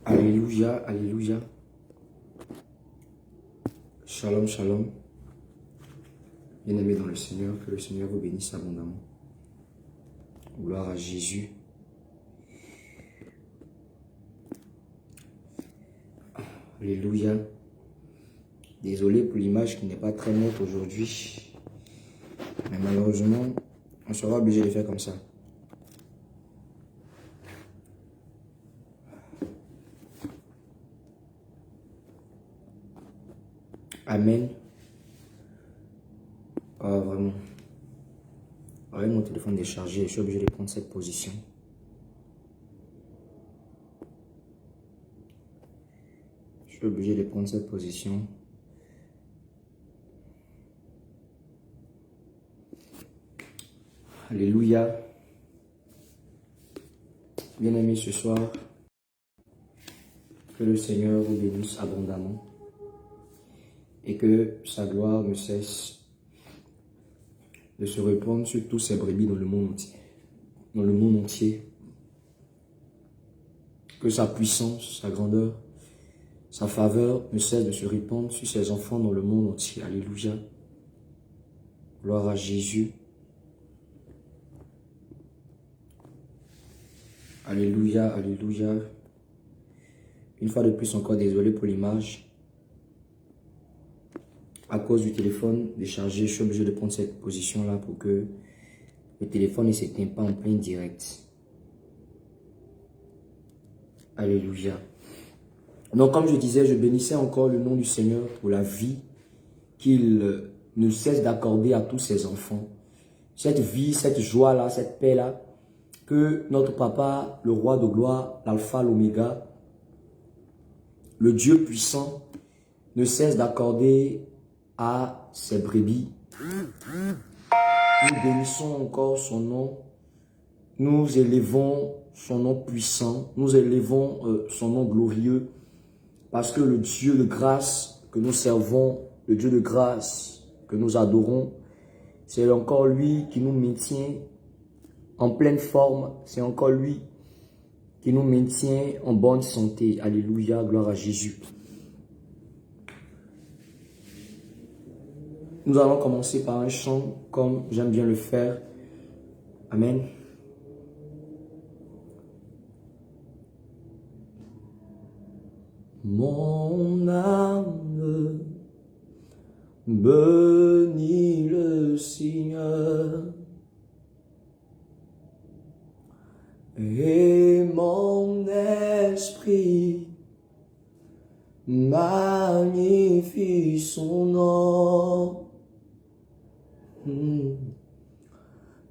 Alléluia, alléluia. Shalom, shalom. Bien-aimés dans le Seigneur, que le Seigneur vous bénisse abondamment. Gloire à Jésus. Alléluia. Désolé pour l'image qui n'est pas très nette aujourd'hui. Mais malheureusement, on sera obligé de faire comme ça. Amen. Oh, vraiment. Avec mon téléphone déchargé, je suis obligé de prendre cette position. Je suis obligé de prendre cette position. Alléluia. Bien-aimés ce soir, que le Seigneur vous bénisse abondamment et que sa gloire ne cesse de se répandre sur tous ces brebis dans le monde entier. Dans le monde entier. Que sa puissance, sa grandeur, sa faveur ne cesse de se répandre sur ses enfants dans le monde entier. Alléluia. Gloire à Jésus. Alléluia, alléluia. Une fois de plus encore, désolé pour l'image. À cause du téléphone déchargé, je suis obligé de prendre cette position-là pour que le téléphone ne s'éteigne pas en plein direct. Alléluia. Donc, comme je disais, je bénissais encore le nom du Seigneur pour la vie qu'il ne cesse d'accorder à tous ses enfants. Cette vie, cette joie-là, cette paix-là, que notre Papa, le Roi de gloire, l'Alpha, l'Oméga, le Dieu puissant, ne cesse d'accorder à ses brebis. Nous bénissons encore son nom. Nous élevons son nom puissant. Nous élevons son nom glorieux. Parce que le Dieu de grâce que nous servons, le Dieu de grâce que nous adorons, c'est encore lui qui nous maintient en pleine forme. C'est encore lui qui nous maintient en bonne santé. Alléluia, gloire à Jésus. Nous allons commencer par un chant comme j'aime bien le faire. Amen. Mon âme bénit le Seigneur et mon esprit magnifie son nom.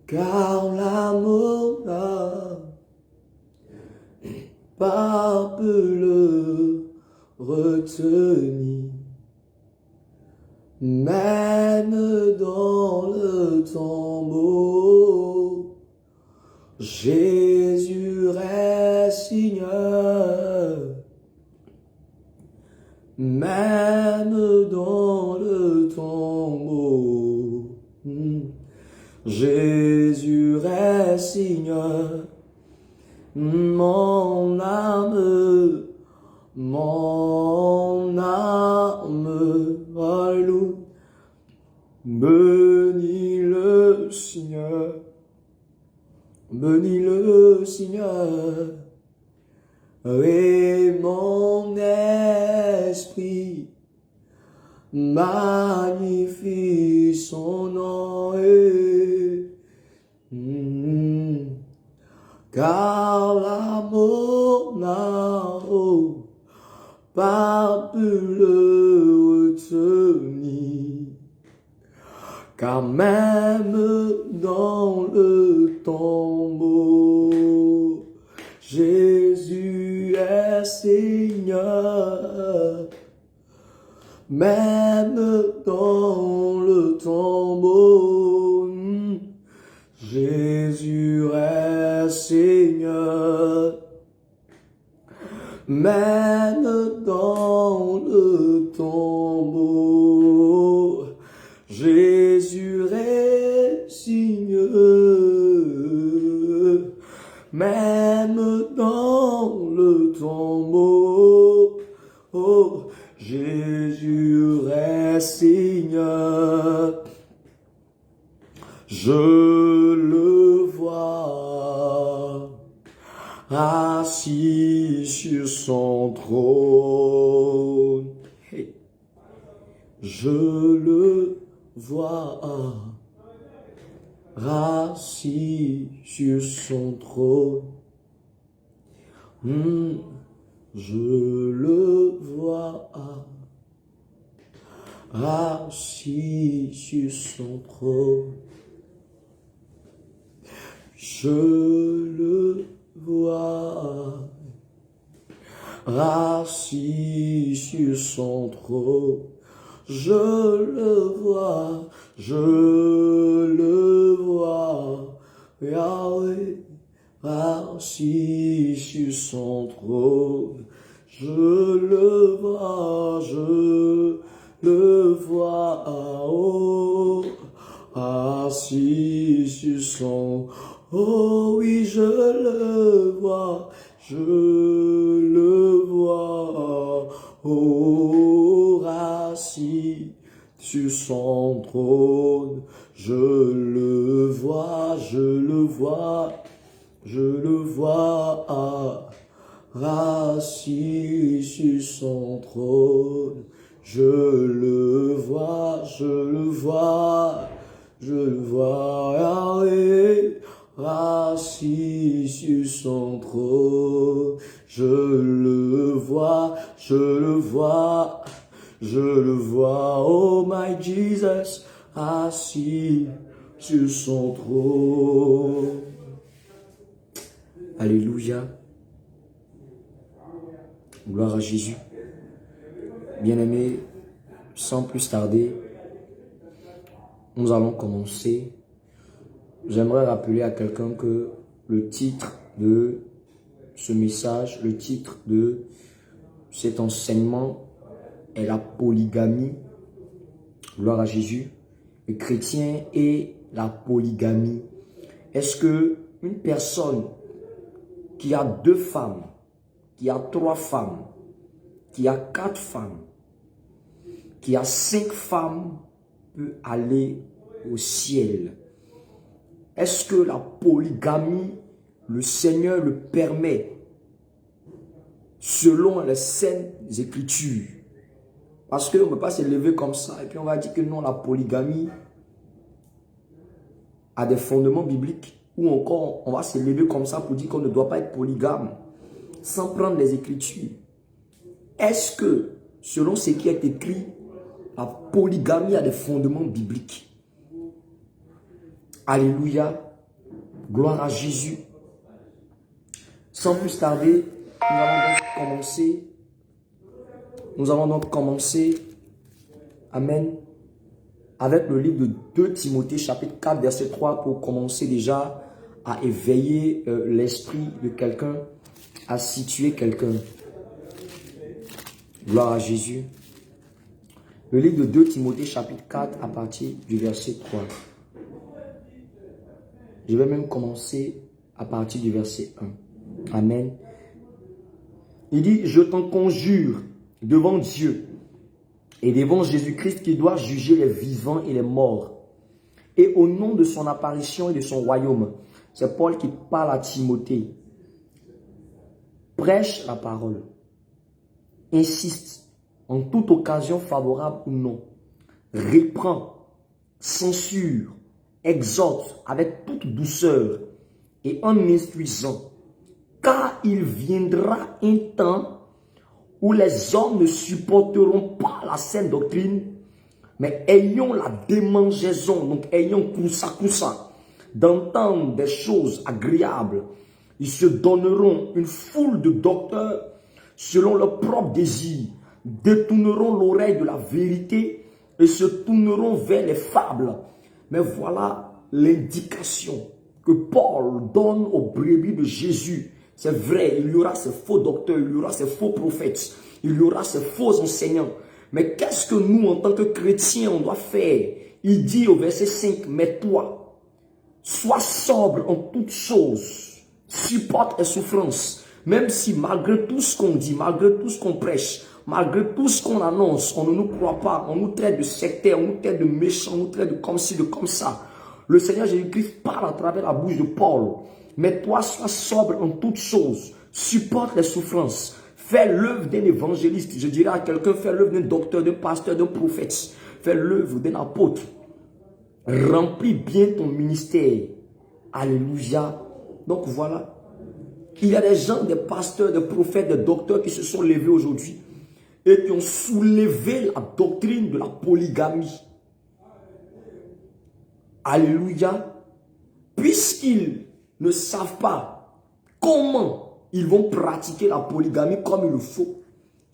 Car l'amour n'a pas pu le retenir, même dans le tombeau, Jésus reste Seigneur, même dans le tombeau, Jésus reste Seigneur. Mon âme, alléluia, bénis le Seigneur, bénis le Seigneur, et mon esprit magnifie son nom. Car l'amour n'a pas pu le retenir, car même dans le tombeau, Jésus est Seigneur. Même dans le tombeau, Jésus est Seigneur. Même dans le tombeau, Jésus est Seigneur. Même dans le tombeau, je le vois, assis sur son trône. Hey. Je le vois, assis sur son trône. Je le vois, assis sur son trône. Je le vois, assis sur son trône. Je le vois, Yahweh, assis sur son trône. Je le vois, oh, assis sur son, oh oui, je le vois, oh, assis sur son trône. Je le vois, assis sur son trône. Je le vois, Yahweh, assis sur son trône. Je le vois, oh my Jesus, assis sur son trône. Alléluia. Gloire à Jésus. Bien-aimés, sans plus tarder, nous allons commencer. J'aimerais rappeler à quelqu'un que le titre de ce message, le titre de cet enseignement est la polygamie. Gloire à Jésus. Le chrétien et la polygamie. Est-ce que une personne qui a 2 femmes, qui a 3 femmes, qui a 4 femmes, qui a 5 femmes peut aller au ciel? Est-ce que la polygamie, le Seigneur le permet selon les saintes écritures? Parce qu'on ne peut pas se lever comme ça et puis on va dire que non, la polygamie a des fondements bibliques, ou encore on va se lever comme ça pour dire qu'on ne doit pas être polygame sans prendre les écritures. Est-ce que, selon ce qui est écrit, la polygamie a des fondements bibliques? Alléluia. Gloire à Jésus. Sans plus tarder, nous allons donc commencer, amen, avec le livre de 2 Timothée chapitre 4 verset 3 pour commencer déjà à éveiller l'esprit de quelqu'un, à situer quelqu'un. Gloire à Jésus. Le livre de 2 Timothée chapitre 4 à partir du verset 3. Je vais même commencer à partir du verset 1. Amen. Il dit, je t'en conjure devant Dieu et devant Jésus-Christ qui doit juger les vivants et les morts, et au nom de son apparition et de son royaume. C'est Paul qui parle à Timothée. Prêche la parole. Insiste en toute occasion favorable ou non. Reprend, censure, exhorte avec toute douceur et en instruisant. Car il viendra un temps où les hommes ne supporteront pas la saine doctrine, mais ayant la démangeaison, donc ayant coussa, d'entendre des choses agréables. Ils se donneront une foule de docteurs selon leur propre désir, détourneront l'oreille de la vérité et se tourneront vers les fables. Mais voilà l'indication que Paul donne aux brebis de Jésus. C'est vrai, il y aura ces faux docteurs, il y aura ces faux prophètes, il y aura ces faux enseignants. Mais qu'est-ce que nous, en tant que chrétiens, on doit faire? Il dit au verset 5, mais toi, sois sobre en toutes choses, supporte les souffrances, même si malgré tout ce qu'on dit, malgré tout ce qu'on prêche, Malgré tout ce qu'on annonce, on ne nous croit pas. On nous traite de sectaires, on nous traite de méchants, on nous traite de comme ci, de comme ça. Le Seigneur Jésus-Christ parle à travers la bouche de Paul. Mais toi, sois sobre en toutes choses. Supporte les souffrances. Fais l'œuvre d'un évangéliste. Je dirais à quelqu'un, fais l'œuvre d'un docteur, d'un pasteur, d'un prophète. Fais l'œuvre d'un apôtre. Remplis bien ton ministère. Alléluia. Donc voilà. Il y a des gens, des pasteurs, des prophètes, des docteurs qui se sont levés aujourd'hui et qui ont soulevé la doctrine de la polygamie. Alléluia. Puisqu'ils ne savent pas comment ils vont pratiquer la polygamie comme il le faut,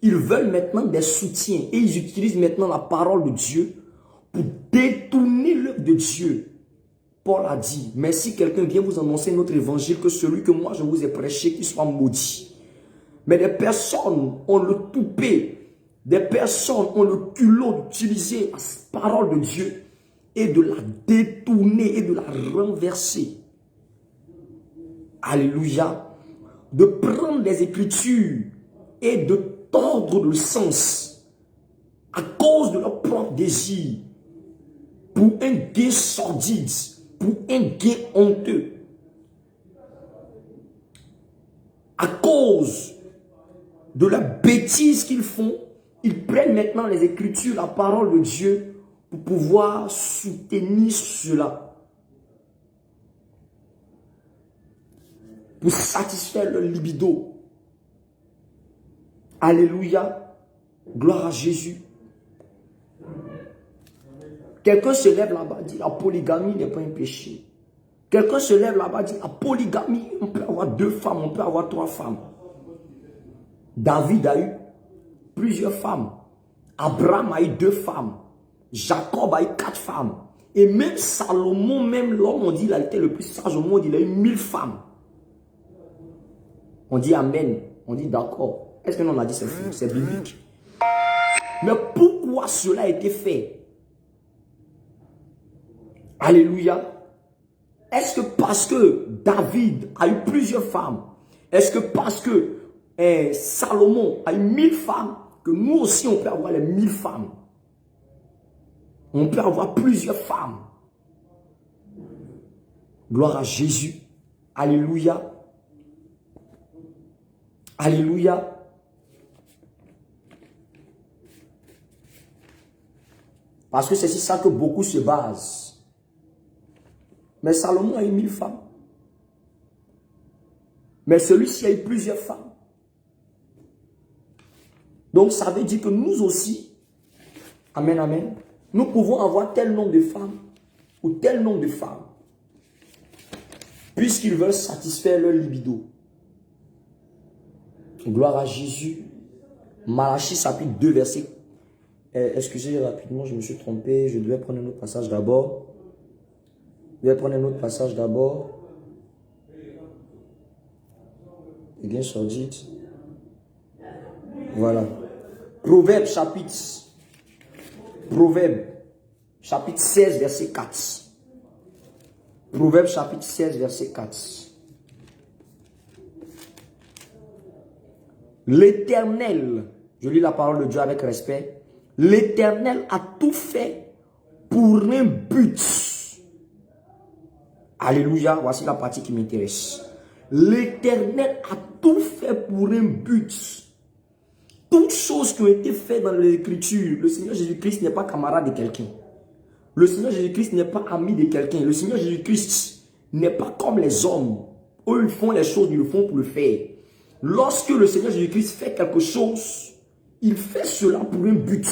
ils veulent maintenant des soutiens et ils utilisent maintenant la parole de Dieu pour détourner l'œuvre de Dieu. Paul a dit, mais si quelqu'un vient vous annoncer notre évangile, que celui que moi je vous ai prêché, qu'il soit maudit. Mais des personnes ont le toupet, des personnes ont le culot d'utiliser la parole de Dieu et de la détourner et de la renverser. Alléluia. De prendre les Écritures et de tordre le sens à cause de leur propre désir pour un gain sordide, pour un gain honteux. À cause de la bêtise qu'ils font, ils prennent maintenant les Écritures, la parole de Dieu, pour pouvoir soutenir cela. Pour satisfaire leur libido. Alléluia. Gloire à Jésus. Quelqu'un se lève là-bas et dit la polygamie n'est pas un péché. Quelqu'un se lève là-bas et dit la polygamie, on peut avoir 2 femmes, on peut avoir 3 femmes. David a eu plusieurs femmes. Abraham a eu 2 femmes. Jacob a eu 4 femmes. Et même Salomon, même l'homme, on dit il a été le plus sage au monde, il a eu 1000 femmes. On dit amen. On dit d'accord. Est-ce que l'on a dit c'est fou? C'est biblique. Mais pourquoi cela a été fait? Alléluia. Est-ce que parce que David a eu plusieurs femmes? Est-ce que parce que Salomon a eu 1000 femmes, que nous aussi on peut avoir les 1000 femmes? On peut avoir plusieurs femmes. Gloire à Jésus. Alléluia. Alléluia. Parce que c'est sur ça que beaucoup se basent. Mais Salomon a eu 1000 femmes. Mais celui-ci a eu plusieurs femmes. Donc ça veut dire que nous aussi, amen, amen, nous pouvons avoir tel nombre de femmes ou tel nombre de femmes. Puisqu'ils veulent satisfaire leur libido. Gloire à Jésus. Malachie chapitre 2 verset. Excusez rapidement, je me suis trompé. Je devais prendre un autre passage d'abord. Je vais prendre un autre passage d'abord. C'est bien sordide. Voilà. Proverbe chapitre 16 verset 4. Proverbe chapitre 16 verset 4. L'Éternel, je lis la parole de Dieu avec respect, l'Éternel a tout fait pour un but. Alléluia, voici la partie qui m'intéresse. L'Éternel a tout fait pour un but. Toutes choses qui ont été faites dans les Écritures, le Seigneur Jésus-Christ n'est pas camarade de quelqu'un. Le Seigneur Jésus-Christ n'est pas ami de quelqu'un. Le Seigneur Jésus-Christ n'est pas comme les hommes. Eux, ils font les choses, ils le font pour le faire. Lorsque le Seigneur Jésus-Christ fait quelque chose, il fait cela pour un but.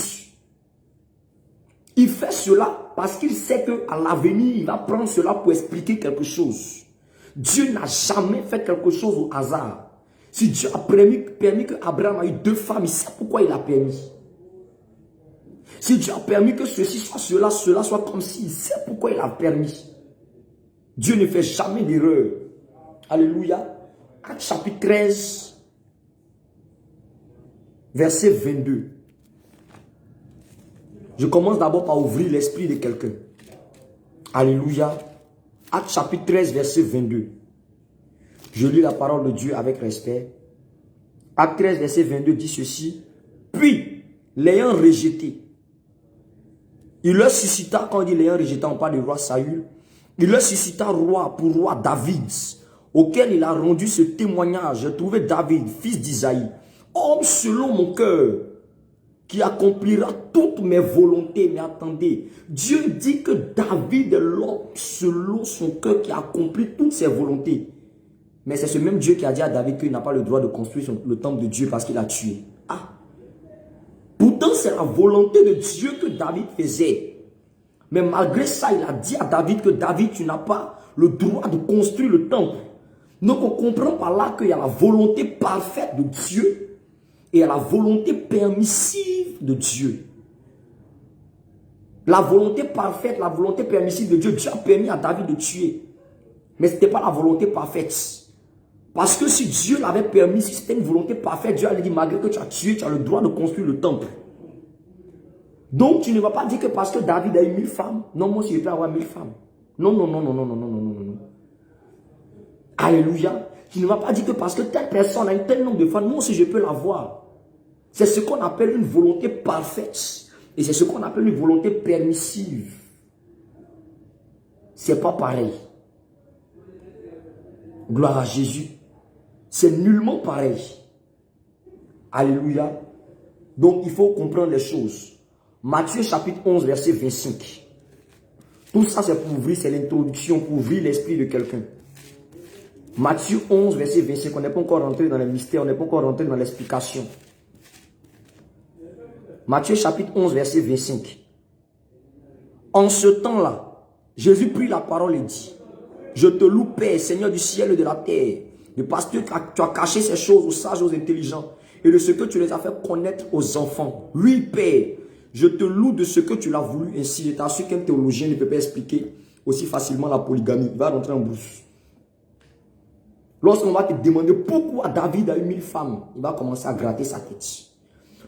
Il fait cela parce qu'il sait qu'à l'avenir, il va prendre cela pour expliquer quelque chose. Dieu n'a jamais fait quelque chose au hasard. Si Dieu a permis que Abraham ait 2 femmes, il sait pourquoi il a permis. Si Dieu a permis que ceci soit cela, cela soit comme ci, il sait pourquoi il a permis. Dieu ne fait jamais d'erreur. Alléluia. Actes chapitre 13, verset 22. Je commence d'abord par ouvrir l'esprit de quelqu'un. Alléluia. Actes chapitre 13, verset 22. Je lis la parole de Dieu avec respect. Actes 13, verset 22 dit ceci. Puis, l'ayant rejeté, il leur suscita, quand on dit l'ayant rejeté, on parle du roi Saül, il leur suscita roi pour roi David, auquel il a rendu ce témoignage. J'ai trouvé David, fils d'Isaïe, homme selon mon cœur, qui accomplira toutes mes volontés. Mais attendez, Dieu dit que David est l'homme selon son cœur qui accomplit toutes ses volontés. Mais c'est ce même Dieu qui a dit à David qu'il n'a pas le droit de construire le temple de Dieu parce qu'il a tué. Ah! Pourtant, c'est la volonté de Dieu que David faisait. Mais malgré ça, il a dit à David que David, tu n'as pas le droit de construire le temple. Donc, on comprend par là qu'il y a la volonté parfaite de Dieu et il y a la volonté permissive de Dieu. La volonté parfaite, la volonté permissive de Dieu, Dieu a permis à David de tuer. Mais ce n'était pas la volonté parfaite. Parce que si Dieu l'avait permis, si c'était une volonté parfaite, Dieu allait dire, malgré que tu as tué, tu as le droit de construire le temple. Donc, tu ne vas pas dire que parce que David a eu 1000 femmes, non, moi aussi je peux avoir 1000 femmes. Non, non, non, non, non, non, non, non, non, non. Alléluia. Tu ne vas pas dire que parce que telle personne a un tel nombre de femmes, moi aussi je peux l'avoir. C'est ce qu'on appelle une volonté parfaite. Et c'est ce qu'on appelle une volonté permissive. C'est pas pareil. Gloire à Jésus. C'est nullement pareil. Alléluia. Donc, il faut comprendre les choses. Matthieu chapitre 11, verset 25. Tout ça, c'est pour ouvrir, c'est l'introduction, pour ouvrir l'esprit de quelqu'un. Matthieu 11, verset 25. On n'est pas encore rentré dans les mystères, on n'est pas encore rentré dans l'explication. Matthieu chapitre 11, verset 25. En ce temps-là, Jésus prit la parole et dit, je te loue, Père, Seigneur du ciel et de la terre, de parce que tu as caché ces choses aux sages, aux intelligents, et de ce que tu les as fait connaître aux enfants. Oui, Père, je te loue de ce que tu l'as voulu ainsi. Et t'assure qu'un théologien ne peut pas expliquer aussi facilement la polygamie. Il va rentrer en brousse. Lorsqu'on va te demander pourquoi David a eu 1000 femmes, il va commencer à gratter sa tête.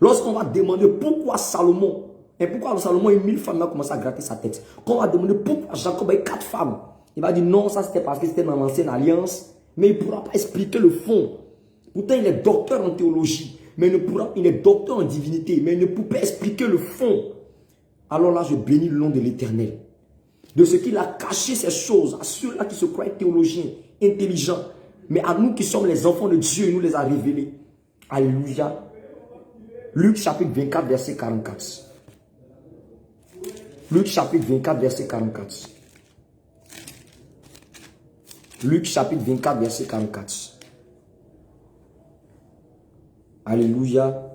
Lorsqu'on va demander pourquoi Salomon, et pourquoi Salomon a eu 1000 femmes, il va commencer à gratter sa tête. Quand on va demander pourquoi Jacob a eu 4 femmes, il va dire non, ça c'était parce que c'était dans l'ancienne alliance. Mais il ne pourra pas expliquer le fond. Pourtant, il est docteur en théologie. Mais il est docteur en divinité. Mais il ne peut pas expliquer le fond. Alors là, je bénis le nom de l'Éternel. De ce qu'il a caché ces choses à ceux-là qui se croient théologiens, intelligents. Mais à nous qui sommes les enfants de Dieu, il nous les a révélés. Alléluia. Luc chapitre 24, verset 44. Luc chapitre 24, verset 44. Luc chapitre 24, verset 44. Alléluia.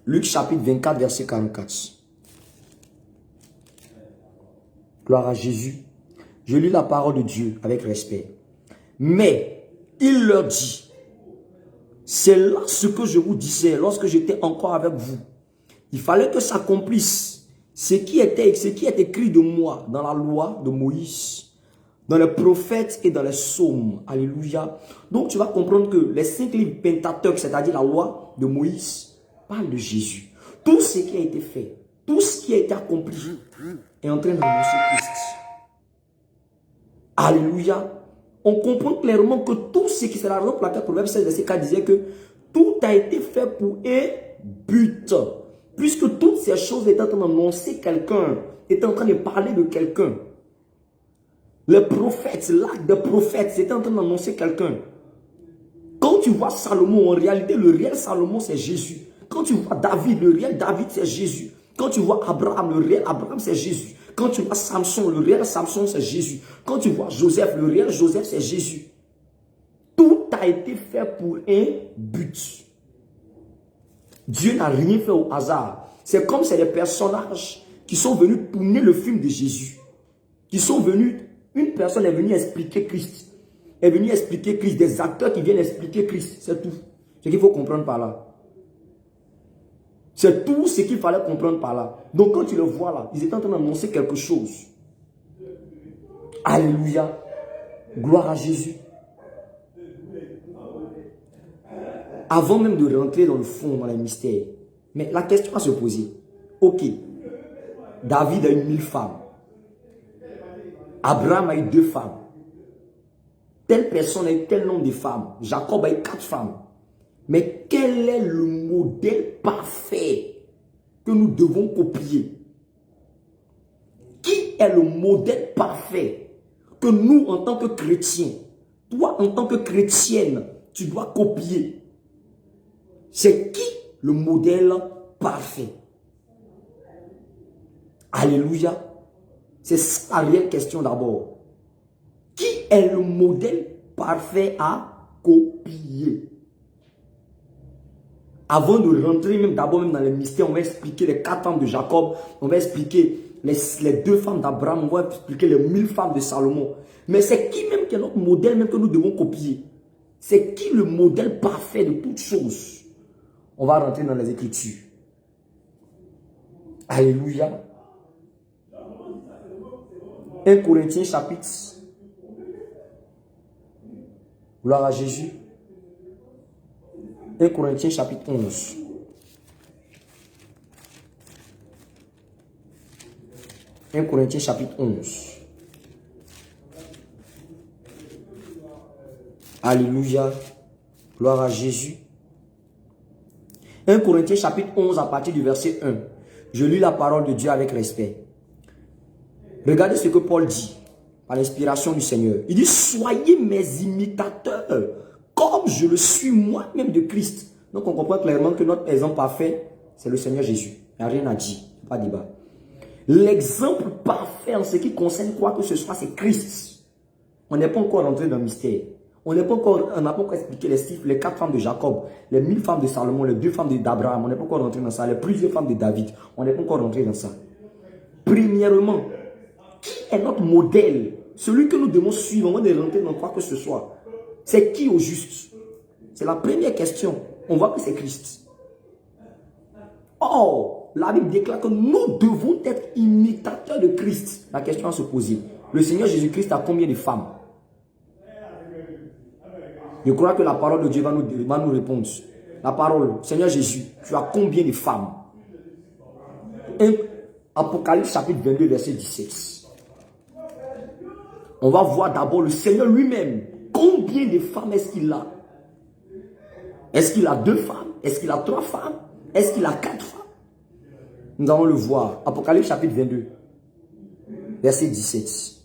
Luc chapitre 24, verset 44. Gloire à Jésus. Je lis la parole de Dieu avec respect. Mais il leur dit, c'est là ce que je vous disais lorsque j'étais encore avec vous. Il fallait que s'accomplisse ce qui est écrit de moi dans la loi de Moïse, dans les prophètes et dans les psaumes. Alléluia. Donc tu vas comprendre que les 5 livres Pentateuque, c'est-à-dire la loi de Moïse, parlent de Jésus. Tout ce qui a été fait, tout ce qui a été accompli est en train d'annoncer Christ. Alléluia. On comprend clairement que tout ce qui, c'est la raison pour laquelle Proverbe 16, verset 4 disait que tout a été fait pour un but. Puisque toutes ces choses étaient en train d'annoncer quelqu'un, étaient en train de parler de quelqu'un. Les prophètes, l'acte des prophètes, c'était en train d'annoncer quelqu'un. Quand tu vois Salomon, en réalité, le réel Salomon, c'est Jésus. Quand tu vois David, le réel David, c'est Jésus. Quand tu vois Abraham, le réel Abraham, c'est Jésus. Quand tu vois Samson, le réel Samson, c'est Jésus. Quand tu vois Joseph, le réel Joseph, c'est Jésus. Tout a été fait pour un but. Dieu n'a rien fait au hasard. C'est comme c'est des personnages qui sont venus tourner le film de Jésus. Qui sont venus, une personne est venue expliquer Christ. Est venue expliquer Christ. Des acteurs qui viennent expliquer Christ. C'est tout. Ce qu'il faut comprendre par là. C'est tout ce qu'il fallait comprendre par là. Donc quand tu le vois là, ils étaient en train d'annoncer quelque chose. Alléluia. Gloire à Jésus. Avant même de rentrer dans le fond, dans les mystères, mais la question à se poser, ok, David a eu 1000 femmes. Abraham a eu 2 femmes. Telle personne a eu tel nombre de femmes. Jacob a eu 4 femmes. Mais quel est le modèle parfait que nous devons copier? Qui est le modèle parfait que nous, en tant que chrétiens, toi, en tant que chrétienne, tu dois copier? C'est qui le modèle parfait? Alléluia. C'est ça la réelle question d'abord. Qui est le modèle parfait à copier? Avant de rentrer même d'abord même dans les mystères, on va expliquer les 4 femmes de Jacob, on va expliquer les 2 femmes d'Abraham, on va expliquer les 1000 femmes de Salomon. Mais c'est qui même qui est notre modèle même que nous devons copier? C'est qui le modèle parfait de toutes choses? On va rentrer dans les Écritures. Alléluia. 1 Corinthiens chapitre. Gloire à Jésus. 1 Corinthiens chapitre 11. « 1 Corinthiens chapitre 11. Alléluia. Gloire à Jésus. 1 Corinthiens chapitre 11 à partir du verset 1. Je lis la parole de Dieu avec respect. Regardez ce que Paul dit par l'inspiration du Seigneur. Il dit, soyez mes imitateurs comme je le suis moi-même de Christ. Donc on comprend clairement que notre exemple parfait, c'est le Seigneur Jésus. Il n'y a rien à dire, pas de débat. L'exemple parfait en ce qui concerne quoi que ce soit, c'est Christ. On n'est pas encore rentré dans le mystère. On n'a pas encore expliqué les chiffres, les 4 femmes de Jacob, les 1000 femmes de Salomon, les 2 femmes d'Abraham. On n'est pas encore rentré dans ça. Les plusieurs femmes de David. On n'est pas encore rentré dans ça. Premièrement, qui est notre modèle? Celui que nous devons suivre avant de rentrer dans quoi que ce soit. C'est qui au juste? C'est la première question. On voit que c'est Christ. Or, la Bible déclare que nous devons être imitateurs de Christ. La question à se poser. Le Seigneur Jésus-Christ a combien de femmes? Je crois que la parole de Dieu va nous répondre. La parole, Seigneur Jésus, tu as combien de femmes? Apocalypse chapitre 22, verset 17. On va voir d'abord le Seigneur lui-même. Combien de femmes est-ce qu'il a? Est-ce qu'il a 2 femmes? Est-ce qu'il a 3 femmes? Est-ce qu'il a 4 femmes? Nous allons le voir. Apocalypse chapitre 22, verset 17.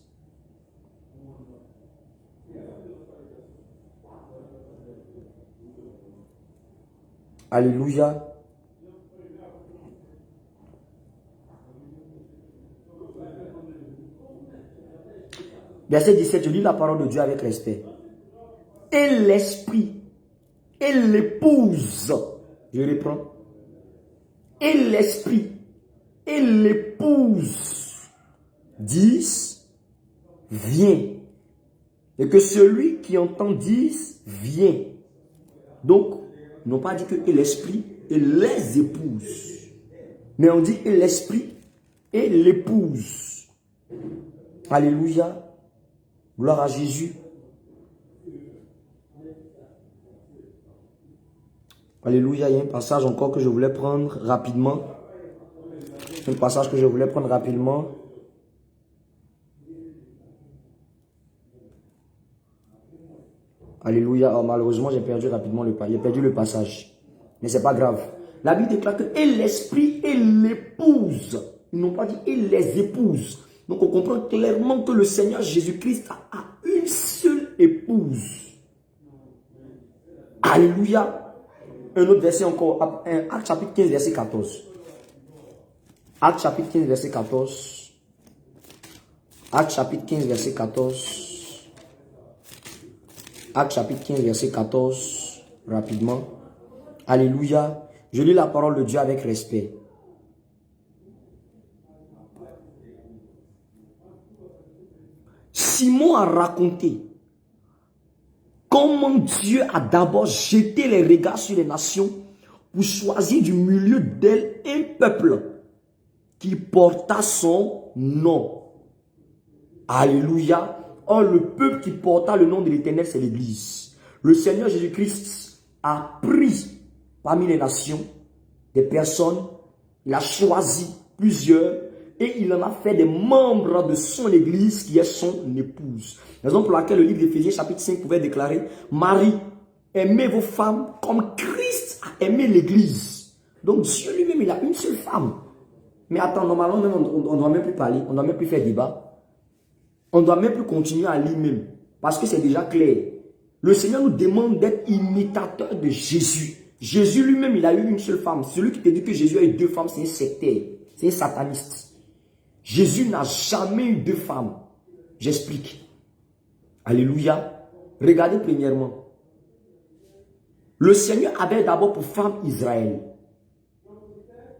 Alléluia. Verset 17, je lis la parole de Dieu avec respect. Et l'esprit et l'épouse, je reprends. Et l'esprit et l'épouse disent, viens. Et que celui qui entend dise, viens. Donc, ils n'ont pas dit que et l'esprit et les épouses. Mais on dit et l'esprit et l'épouse. Alléluia. Gloire à Jésus. Alléluia. Il y a un passage encore que je voulais prendre rapidement. Un passage que je voulais prendre rapidement. Alléluia. Oh, malheureusement, j'ai perdu rapidement j'ai perdu le passage. Mais c'est pas grave. La Bible déclare que et l'esprit et l'épouse. Ils n'ont pas dit et les épouses. Donc on comprend clairement que le Seigneur Jésus-Christ a une seule épouse. Alléluia. Un autre verset encore. Acte chapitre 15, verset 14. Acte chapitre 15, verset 14. Acte chapitre 15, verset 14. Acte chapitre 15, verset 14. Rapidement. Alléluia. Je lis la parole de Dieu avec respect. Simon a raconté comment Dieu a d'abord jeté les regards sur les nations pour choisir du milieu d'elles un peuple qui porta son nom. Alléluia. Or, le peuple qui porta le nom de l'Éternel, c'est l'Église. Le Seigneur Jésus-Christ a pris parmi les nations des personnes, il a choisi plusieurs et il en a fait des membres de son Église qui est son épouse. Raison pour laquelle le livre d'Éphésiens chapitre 5 pouvait déclarer Marie Aimez vos femmes comme Christ a aimé l'église. Donc Dieu lui-même, il a une seule femme. Mais attends, normalement, on ne doit même plus parler, on ne doit même plus faire débat. On ne doit même plus continuer à lire même. Parce que c'est déjà clair. Le Seigneur nous demande d'être imitateurs de Jésus. Jésus lui-même, il a eu une seule femme. Celui qui te dit que Jésus a eu deux femmes, c'est un sectaire. C'est un sataniste. Jésus n'a jamais eu deux femmes. J'explique. Alléluia. Regardez premièrement. Le Seigneur avait d'abord pour femme Israël.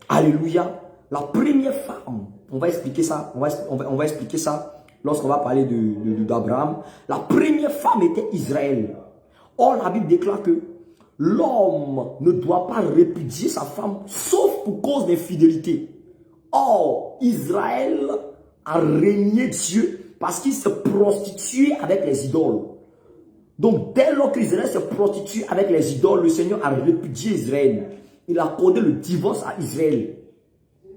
Alléluia. La première femme, on va expliquer ça, on va expliquer ça lorsqu'on va parler d'Abraham. La première femme était Israël. Or, la Bible déclare que l'homme ne doit pas répudier sa femme, sauf pour cause d'infidélité. Or, Israël a régné Dieu parce qu'il se prostituait avec les idoles. Donc, dès lors qu'Israël se prostitue avec les idoles, le Seigneur a répudié Israël. Il a accordé le divorce à Israël.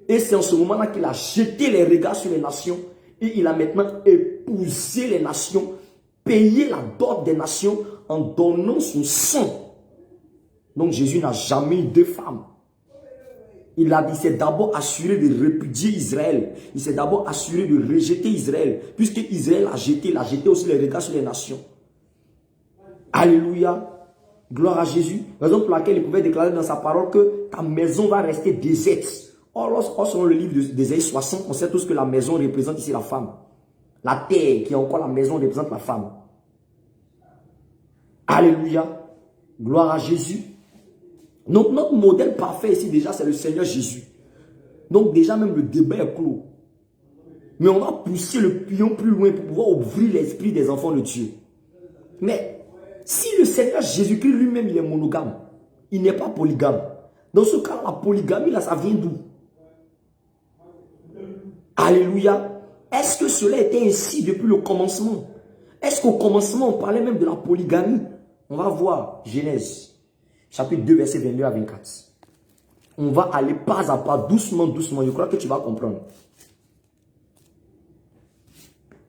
Et c'est en ce moment-là qu'il a jeté les regards sur les nations. Et il a maintenant épousé les nations, payé la dot des nations en donnant son sang. Donc Jésus n'a jamais eu deux femmes. Il s'est d'abord assuré de répudier Israël. Il s'est d'abord assuré de rejeter Israël. Puisque Israël il a jeté aussi les regards sur les nations. Alléluia. Gloire à Jésus. Raison pour laquelle il pouvait déclarer dans sa parole que ta maison va rester déserte. Or, lorsqu'on le livre d'Ésaïe 60, on sait tous que la maison représente ici la femme. La terre qui est encore la maison représente la femme. Alléluia. Gloire à Jésus. Donc, notre modèle parfait ici déjà, c'est le Seigneur Jésus. Donc, déjà même le débat est clos. Mais on va pousser le pion plus loin pour pouvoir ouvrir l'esprit des enfants de Dieu. Mais, si le Seigneur Jésus-Christ lui-même, il est monogame, il n'est pas polygame. Dans ce cas, la polygamie, là, ça vient d'où? Alléluia. Est-ce que cela était ainsi depuis le commencement? Est-ce qu'au commencement, on parlait même de la polygamie? On va voir Genèse, chapitre 2, verset 22 à 24. On va aller pas à pas, doucement, doucement. Je crois que tu vas comprendre.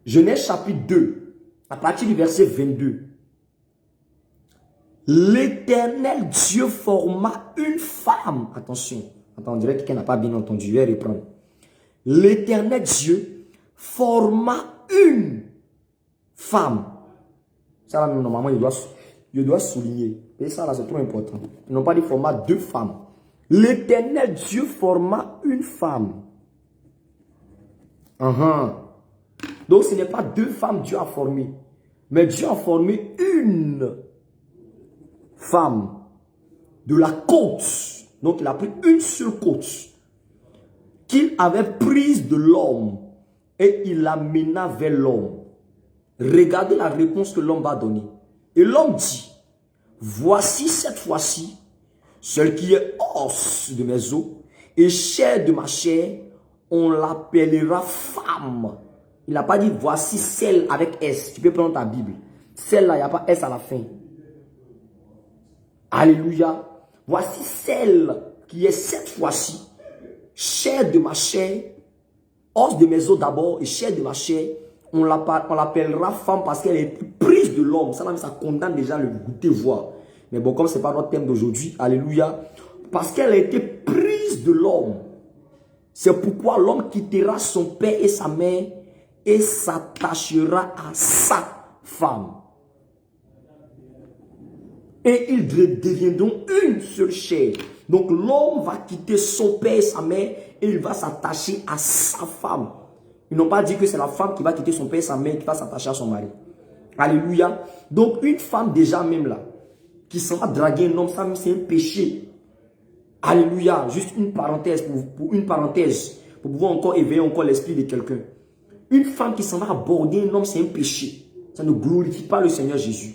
Genèse, chapitre 2, à partir du verset 22. L'Éternel Dieu forma une femme. Attention. Attends, on dirait que quelqu'un n'a pas bien entendu. Je vais reprendre. L'Éternel Dieu forma une femme. Ça, là, normalement, je dois souligner. Et ça, là, c'est trop important. Ils n'ont pas dit forma deux femmes. L'Éternel Dieu forma une femme. Donc, ce n'est pas deux femmes Dieu a formé. Mais Dieu a formé une femme de la côte. Donc, il a pris une seule côte qu'il avait prise de l'homme et il l'amena vers l'homme. Regardez la réponse que l'homme va donner. Et l'homme dit, voici cette fois-ci, celle qui est os de mes os et chair de ma chair, on l'appellera femme. Il n'a pas dit, voici celle avec S. Tu peux prendre ta Bible. Celle-là, il n'y a pas S à la fin. Alléluia. Voici celle qui est cette fois-ci, chair de ma chair, os de mes os d'abord et chair de ma chair, on l'appellera femme parce qu'elle est prise de l'homme. Ça condamne déjà le goûter voir. Mais bon, comme ce n'est pas notre thème d'aujourd'hui, alléluia, parce qu'elle a été prise de l'homme. C'est pourquoi l'homme quittera son père et sa mère et s'attachera à sa femme. Et ils deviendront une seule chair. Donc l'homme va quitter son père et sa mère et il va s'attacher à sa femme. Ils n'ont pas dit que c'est la femme qui va quitter son père et sa mère qui va s'attacher à son mari. Alléluia. Donc une femme déjà même là, qui s'en va draguer un homme, ça c'est un péché. Alléluia. Juste une parenthèse, pour pouvoir encore éveiller encore l'esprit de quelqu'un. Une femme qui s'en va aborder un homme, c'est un péché. Ça ne glorifie pas le Seigneur Jésus.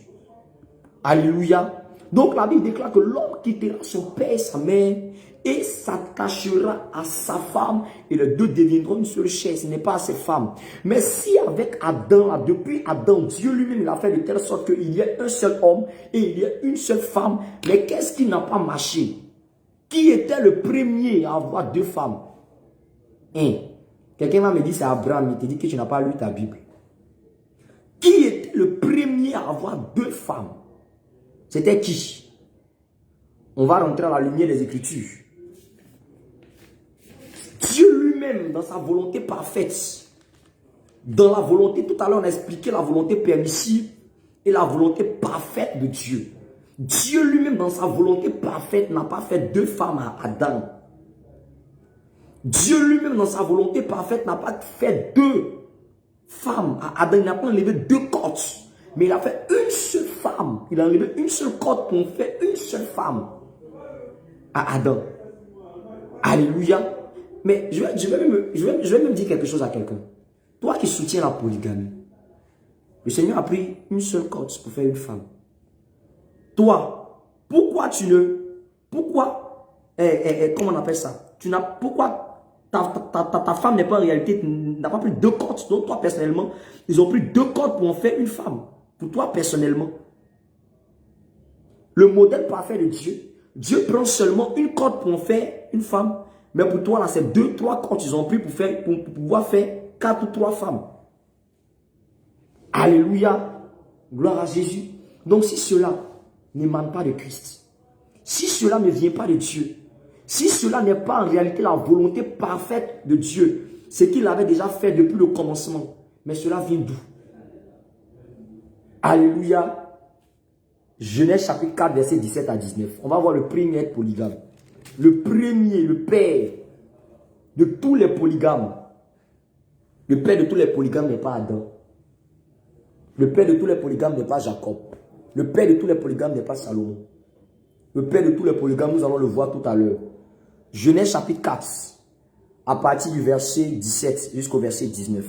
Alléluia. Donc la Bible déclare que l'homme quittera son père et sa mère et s'attachera à sa femme et les deux deviendront une seule chair. Ce n'est pas à ses femmes. Mais si avec Adam, là, depuis Adam, Dieu lui-même a fait de telle sorte qu'il y a un seul homme et il y a une seule femme, mais qu'est-ce qui n'a pas marché? Qui était le premier à avoir deux femmes? Quelqu'un va me dire c'est Abraham, il te dit que tu n'as pas lu ta Bible. Qui était le premier à avoir deux femmes? C'était qui? On va rentrer à la lumière des Écritures. Dieu lui-même, dans sa volonté parfaite, dans la volonté, tout à l'heure on a expliqué la volonté permissive et la volonté parfaite de Dieu. Dieu lui-même, dans sa volonté parfaite, n'a pas fait deux femmes à Adam. Dieu lui-même, dans sa volonté parfaite, n'a pas fait deux femmes à Adam. Il n'a pas enlevé deux côtes, mais il a fait une seule femme. Il a enlevé une seule côte pour faire une seule femme à Adam. Alléluia. Mais je vais même dire quelque chose à quelqu'un. Toi qui soutiens la polygamie, le Seigneur a pris une seule côte pour faire une femme. Toi, pourquoi tu ne... Pourquoi... comment on appelle ça? Pourquoi ta femme n'est pas en réalité... n'a pas pris deux côtes. Donc toi personnellement, ils ont pris deux côtes pour en faire une femme. Pour toi personnellement. Le modèle parfait de Dieu. Dieu prend seulement une côte pour en faire une femme. Mais pour toi, là, c'est deux, trois côtes qu'ils ont pris pour pouvoir faire 4 ou 3 femmes. Alléluia. Gloire à Jésus. Donc si cela n'émane pas de Christ, si cela ne vient pas de Dieu, si cela n'est pas en réalité la volonté parfaite de Dieu, ce qu'il avait déjà fait depuis le commencement, mais cela vient d'où? Alléluia. Genèse chapitre 4, verset 17 à 19. On va voir le premier polygame. Le premier, le père de tous les polygames. Le père de tous les polygames n'est pas Adam. Le père de tous les polygames n'est pas Jacob. Le père de tous les polygames n'est pas Salomon. Le père de tous les polygames, nous allons le voir tout à l'heure. Genèse chapitre 4, à partir du verset 17 jusqu'au verset 19.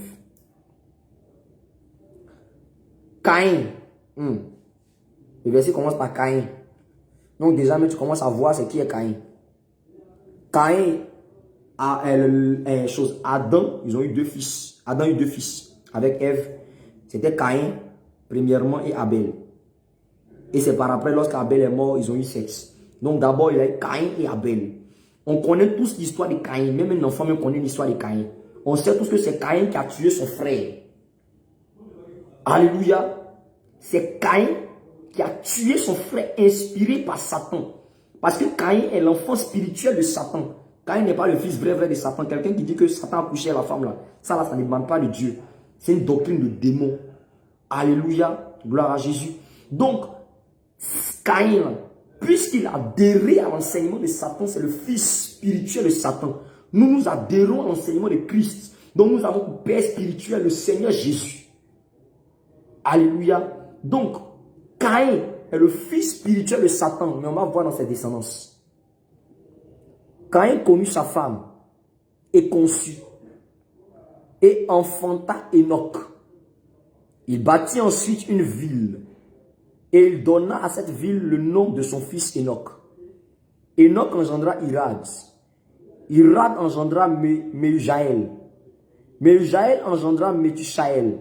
Caïn. Le verset commence par Caïn. Donc déjà, tu commences à voir ce qui est Caïn. Caïn a une chose. Adam, ils ont eu 2 fils. Adam a eu 2 fils avec Ève. C'était Caïn, premièrement, et Abel. Et c'est par après, lorsqu'Abel est mort, ils ont eu 7. Donc d'abord, il y a eu Caïn et Abel. On connaît tous l'histoire de Caïn. Même un enfant, même connaît l'histoire de Caïn. On sait tous que c'est Caïn qui a tué son frère. Alléluia. C'est Caïn qui a tué son frère inspiré par Satan. Parce que Caïn est l'enfant spirituel de Satan. Caïn n'est pas le fils vrai de Satan. Quelqu'un qui dit que Satan a couché à la femme là. Ça là, ça ne demande pas de Dieu. C'est une doctrine de démon. Alléluia. Gloire à Jésus. Donc, Caïn, puisqu'il a adhéré à l'enseignement de Satan, c'est le fils spirituel de Satan. Nous adhérons à l'enseignement de Christ. Donc nous avons pour père spirituel le Seigneur Jésus. Alléluia. Donc, Caïn est le fils spirituel de Satan, mais on va voir dans ses descendances. Caïn connut sa femme et conçut et enfanta Enoch. Il bâtit ensuite une ville et il donna à cette ville le nom de son fils Enoch. Enoch engendra Irad. Irad engendra Mehujaël. Mehujaël engendra Métushaël.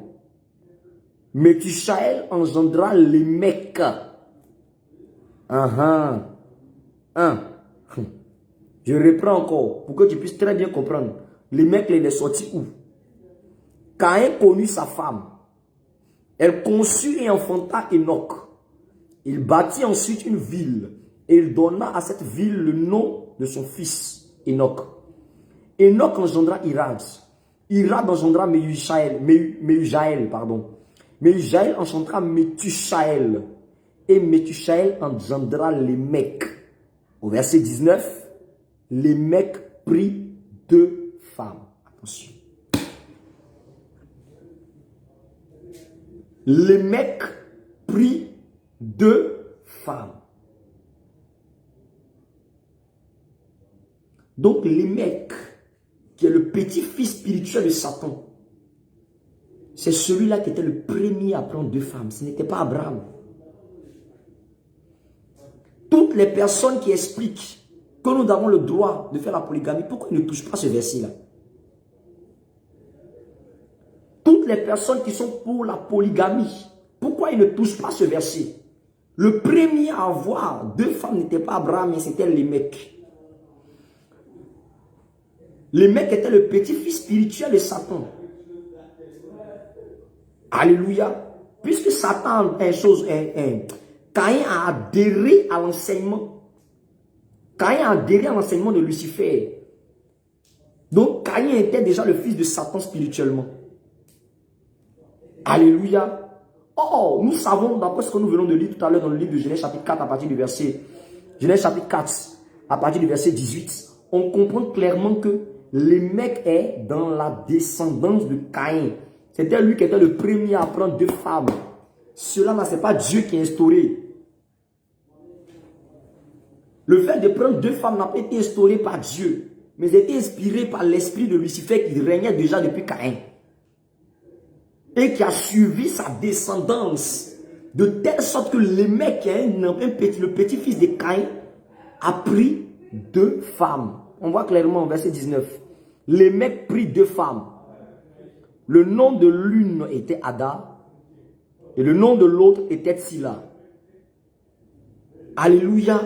Métushaël engendra Lémec. Je reprends encore pour que tu puisses très bien comprendre. Lémec, il est sorti où? Caïn connut sa femme. Elle conçut et enfanta Enoch. Il bâtit ensuite une ville et il donna à cette ville le nom de son fils Enoch. Enoch engendra Irad. Irad engendra Mehujaël. Mehujaël engendra Métushaël. Et Métushaël engendra Lémec. Au verset 19, Lémec prit 2 femmes. Attention. Lémec prit 2 femmes. Donc Lémec, qui est le petit-fils spirituel de Satan, c'est celui-là qui était le premier à prendre 2 femmes. Ce n'était pas Abraham. Toutes les personnes qui expliquent que nous avons le droit de faire la polygamie, pourquoi ils ne touchent pas ce verset-là? Toutes les personnes qui sont pour la polygamie, pourquoi ils ne touchent pas ce verset? Le premier à avoir 2 femmes n'était pas Abraham, mais c'était Lémec. Lémec était le petit-fils spirituel de Satan. Alléluia. Puisque Satan Caïn a adhéré à l'enseignement. Caïn a adhéré à l'enseignement de Lucifer. Donc, Caïn était déjà le fils de Satan spirituellement. Alléluia. Oh, nous savons, d'après ce que nous venons de lire tout à l'heure dans le livre de Genèse chapitre 4, à partir du verset, Genèse chapitre 4, à partir du verset 18, on comprend clairement que Lémec est dans la descendance de Caïn. C'était lui qui était le premier à prendre 2 femmes. Cela, ce n'est pas Dieu qui a instauré. Le fait de prendre 2 femmes n'a pas été instauré par Dieu, mais été inspiré par l'esprit de Lucifer qui régnait déjà depuis Caïn. Et qui a suivi sa descendance de telle sorte que Lémec, le petit-fils de Caïn, a pris 2 femmes. On voit clairement au verset 19. Lémec prit 2 femmes. Le nom de l'une était Ada et le nom de l'autre était Tsila. Alléluia.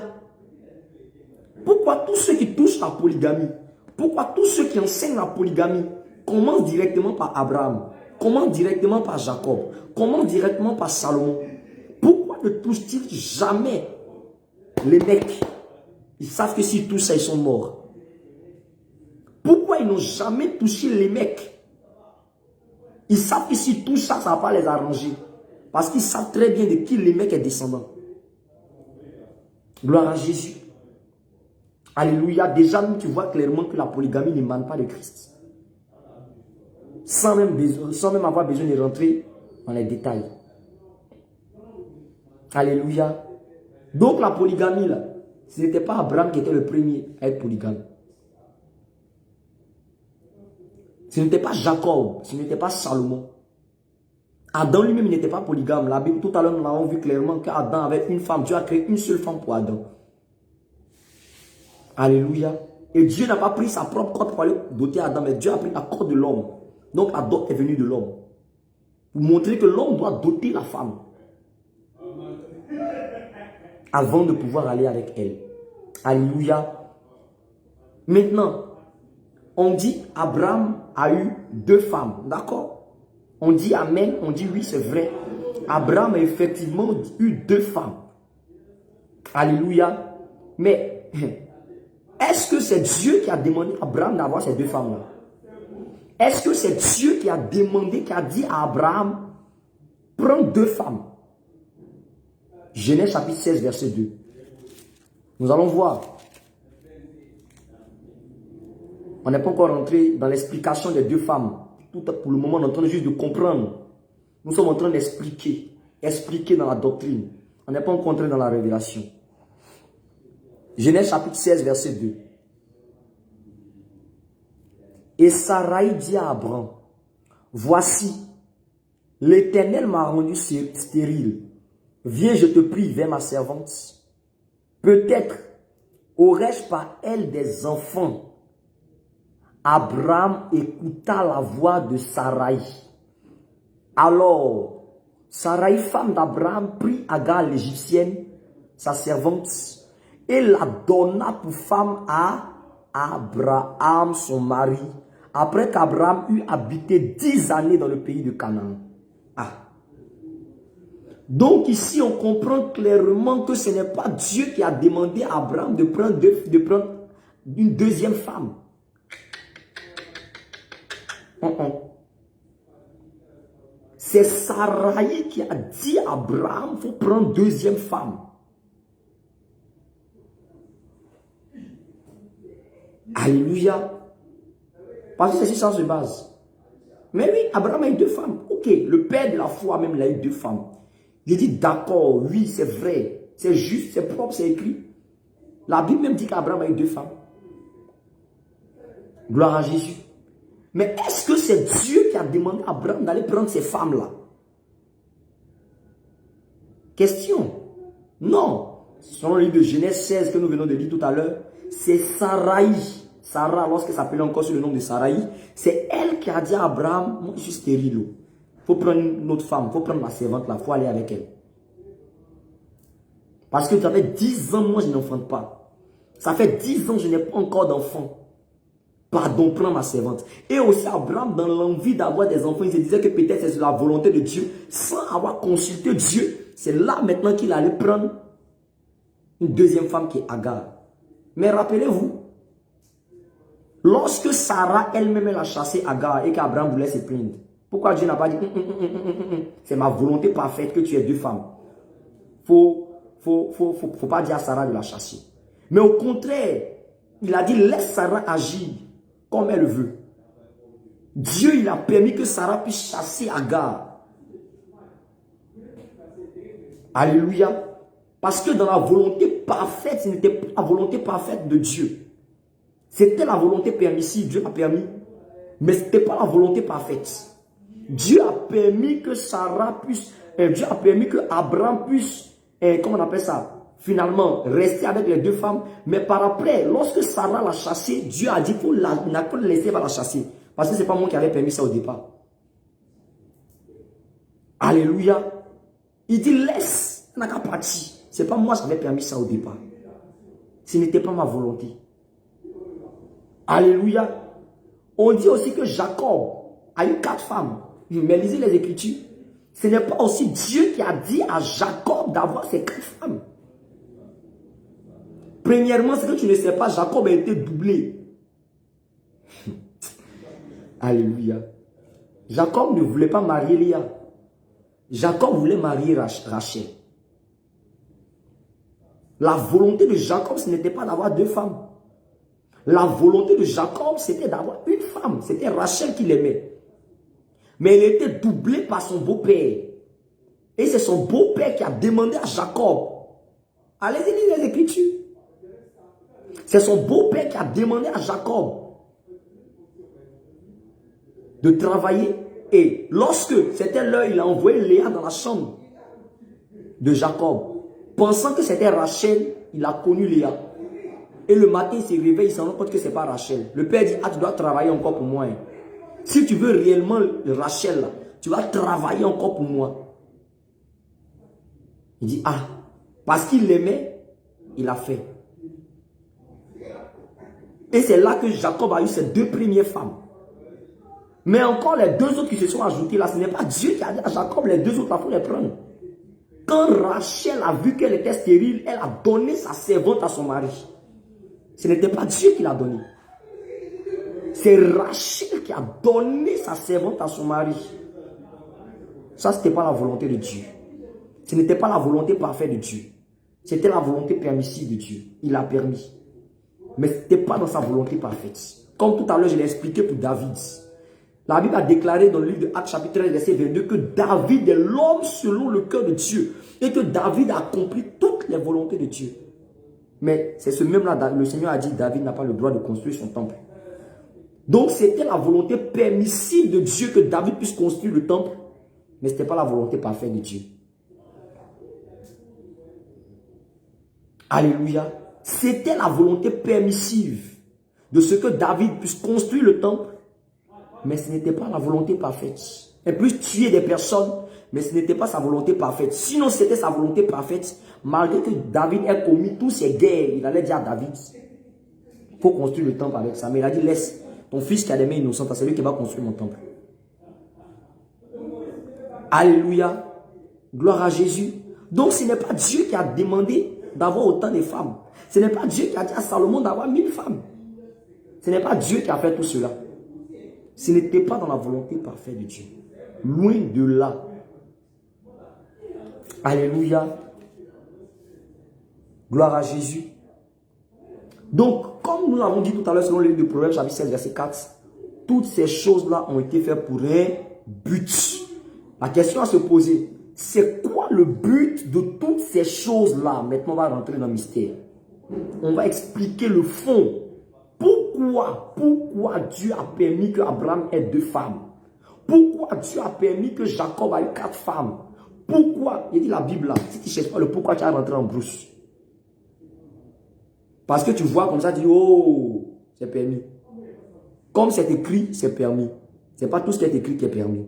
Pourquoi tous ceux qui touchent la polygamie, pourquoi tous ceux qui enseignent la polygamie commencent directement par Abraham, commencent directement par Jacob, commencent directement par Salomon? Pourquoi ne touchent-ils jamais les mecs? Ils savent que s'ils touchent ça, ils sont morts. Pourquoi ils n'ont jamais touché les mecs? Ils savent que s'ils touchent ça, ça ne va pas les arranger. Parce qu'ils savent très bien de qui les mecs est descendant. Gloire à Jésus. Alléluia. Déjà, tu vois clairement que la polygamie n'émane pas de Christ. Sans même avoir besoin de rentrer dans les détails. Alléluia. Donc la polygamie, là, ce n'était pas Abraham qui était le premier à être polygame. Ce n'était pas Jacob, ce n'était pas Salomon. Adam lui-même n'était pas polygame. La Bible, tout à l'heure, nous avons vu clairement qu'Adam avait une femme. Dieu a créé une seule femme pour Adam. Alléluia. Et Dieu n'a pas pris sa propre corde pour aller doter Adam, mais Dieu a pris la corde de l'homme. Donc la dot est venue de l'homme. Pour montrer que l'homme doit doter la femme. Avant de pouvoir aller avec elle. Alléluia. Maintenant, on dit Abraham a eu 2 femmes. D'accord? On dit Amen, on dit oui, c'est vrai. Abraham a effectivement eu 2 femmes. Alléluia. Mais, est-ce que c'est Dieu qui a demandé à Abraham d'avoir ces 2 femmes-là? Est-ce que c'est Dieu qui a demandé, qui a dit à Abraham, prends 2 femmes? Genèse chapitre 16, verset 2. Nous allons voir. On n'est pas encore rentré dans l'explication des 2 femmes. Tout pour le moment, on est en train juste de comprendre. Nous sommes en train d'expliquer. Expliquer dans la doctrine. On n'est pas encore entré dans la révélation. Genèse chapitre 16, verset 2. Et Sarai dit à Abraham, voici, l'Éternel m'a rendu stérile. Viens, je te prie, vers ma servante. Peut-être aurais-je par elle des enfants. Abraham écouta la voix de Sarai. Alors, Sarai, femme d'Abraham, prit Agar l'Égyptienne, sa servante, et la donna pour femme à Abraham, son mari, après qu'Abraham eut habité 10 années dans le pays de Canaan. Ah. Donc ici, on comprend clairement que ce n'est pas Dieu qui a demandé à Abraham de prendre une deuxième femme. C'est Sarai qui a dit à Abraham, il faut prendre deuxième femme. Alléluia. Parce que c'est sur ça se base. Mais oui, Abraham a eu 2 femmes. Ok, le père de la foi même, il a eu 2 femmes. Il dit d'accord, oui, c'est vrai. C'est juste, c'est propre, c'est écrit. La Bible même dit qu'Abraham a eu 2 femmes. Gloire à Jésus. Mais est-ce que c'est Dieu qui a demandé à Abraham d'aller prendre ces femmes-là? Question. Non. Selon le livre de Genèse 16 que nous venons de lire tout à l'heure, c'est Sarai. Sarah, lorsqu'elle s'appelait encore sur le nom de Sarai, c'est elle qui a dit à Abraham, moi je suis stérile. Il faut prendre une autre femme, il faut prendre ma servante là, il faut aller avec elle. Parce que ça fait 10 ans, moi je n'enfante pas. Ça fait 10 ans, je n'ai pas encore d'enfant. pardon, prends ma servante. Et aussi Abraham, dans l'envie d'avoir des enfants, il se disait que peut-être c'est la volonté de Dieu, sans avoir consulté Dieu. C'est là maintenant qu'il allait prendre une deuxième femme qui est Agar. Mais rappelez-vous, lorsque Sarah elle-même elle a chassé Agar et qu'Abraham voulait se plaindre, pourquoi Dieu n'a pas dit c'est ma volonté parfaite que tu aies deux femmes? Faut pas dire à Sarah de la chasser. Mais au contraire, il a dit laisse Sarah agir comme elle veut. Dieu il a permis que Sarah puisse chasser Agar. Alléluia. Parce que dans la volonté parfaite, ce n'était pas la volonté parfaite de Dieu. C'était la volonté permissive, Dieu a permis. Mais ce n'était pas la volonté parfaite. Dieu a permis que Sarah puisse, Dieu a permis que Abraham puisse, comment on appelle ça, finalement rester avec les deux femmes. Mais par après, lorsque Sarah l'a chassée, Dieu a dit qu'il n'a pas laissé la chasser. Parce que ce n'est pas moi qui avais permis ça au départ. Alléluia. Il dit laisse, il n'a qu'à partir. Ce n'est pas moi qui avais permis ça au départ. Ce n'était pas ma volonté. Alléluia. On dit aussi que Jacob a eu 4 femmes. Mais lisez les Écritures. Ce n'est pas aussi Dieu qui a dit à Jacob d'avoir ces 4 femmes. Premièrement, ce que tu ne sais pas, Jacob a été doublé. Alléluia. Jacob ne voulait pas marier Léa. Jacob voulait marier Rachel. La volonté de Jacob, ce n'était pas d'avoir 2 femmes. La volonté de Jacob, c'était d'avoir une femme. C'était Rachel qui l'aimait. Mais il était doublé par son beau-père. Et c'est son beau-père qui a demandé à Jacob. Allez-y lire les Écritures. C'est son beau-père qui a demandé à Jacob de travailler. Et lorsque c'était l'heure, il a envoyé Léa dans la chambre de Jacob. Pensant que c'était Rachel, il a connu Léa. Et le matin, il se réveille, il s'en rend compte que ce n'est pas Rachel. Le père dit, ah, tu dois travailler encore pour moi. Hein. Si tu veux réellement Rachel, là, tu vas travailler encore pour moi. Il dit, ah, parce qu'il l'aimait, il a fait. Et c'est là que Jacob a eu ses 2 premières femmes. Mais encore les 2 autres qui se sont ajoutées là, ce n'est pas Dieu qui a dit à Jacob, les 2 autres, il faut les prendre. Quand Rachel a vu qu'elle était stérile, elle a donné sa servante à son mari. Ce n'était pas Dieu qui l'a donné. C'est Rachel qui a donné sa servante à son mari. Ça, ce n'était pas la volonté de Dieu. Ce n'était pas la volonté parfaite de Dieu. C'était la volonté permissive de Dieu. Il a permis. Mais ce n'était pas dans sa volonté parfaite. Comme tout à l'heure, je l'ai expliqué pour David. La Bible a déclaré dans le livre de Actes chapitre 13, verset 22 que David est l'homme selon le cœur de Dieu. Et que David a accompli toutes les volontés de Dieu. Mais c'est ce même-là, le Seigneur a dit David n'a pas le droit de construire son temple. Donc c'était la volonté permissive de Dieu que David puisse construire le temple. Mais ce n'était pas la volonté parfaite de Dieu. Alléluia. C'était la volonté permissive de ce que David puisse construire le temple. Mais ce n'était pas la volonté parfaite. Elle puisse tuer des personnes, mais ce n'était pas sa volonté parfaite. Sinon, c'était sa volonté parfaite. Malgré que David ait commis tous ces guerres, il allait dire à David, il faut construire le temple avec ça. Mais il a dit, laisse ton fils qui a des mains innocentes, c'est lui qui va construire mon temple. Alléluia. Gloire à Jésus. Donc, ce n'est pas Dieu qui a demandé d'avoir autant de femmes. Ce n'est pas Dieu qui a dit à Salomon d'avoir 1000 femmes. Ce n'est pas Dieu qui a fait tout cela. Ce n'était pas dans la volonté parfaite de Dieu. Loin de là. Alléluia. Gloire à Jésus. Donc, comme nous l'avons dit tout à l'heure selon le livre de Proverbes, chapitre 16, verset 4, toutes ces choses-là ont été faites pour un but. La question à se poser, c'est quoi le but de toutes ces choses-là? Maintenant, on va rentrer dans le mystère. On va expliquer le fond. Pourquoi Dieu a permis que Abraham ait 2 femmes? Pourquoi Dieu a permis que Jacob ait 4 femmes? Pourquoi? Il dit la Bible là. Si tu ne cherches pas le pourquoi, tu vas rentrer en brousse. Parce que tu vois comme ça, tu dis, oh, c'est permis. Comme c'est écrit, c'est permis. Ce n'est pas tout ce qui est écrit qui est permis.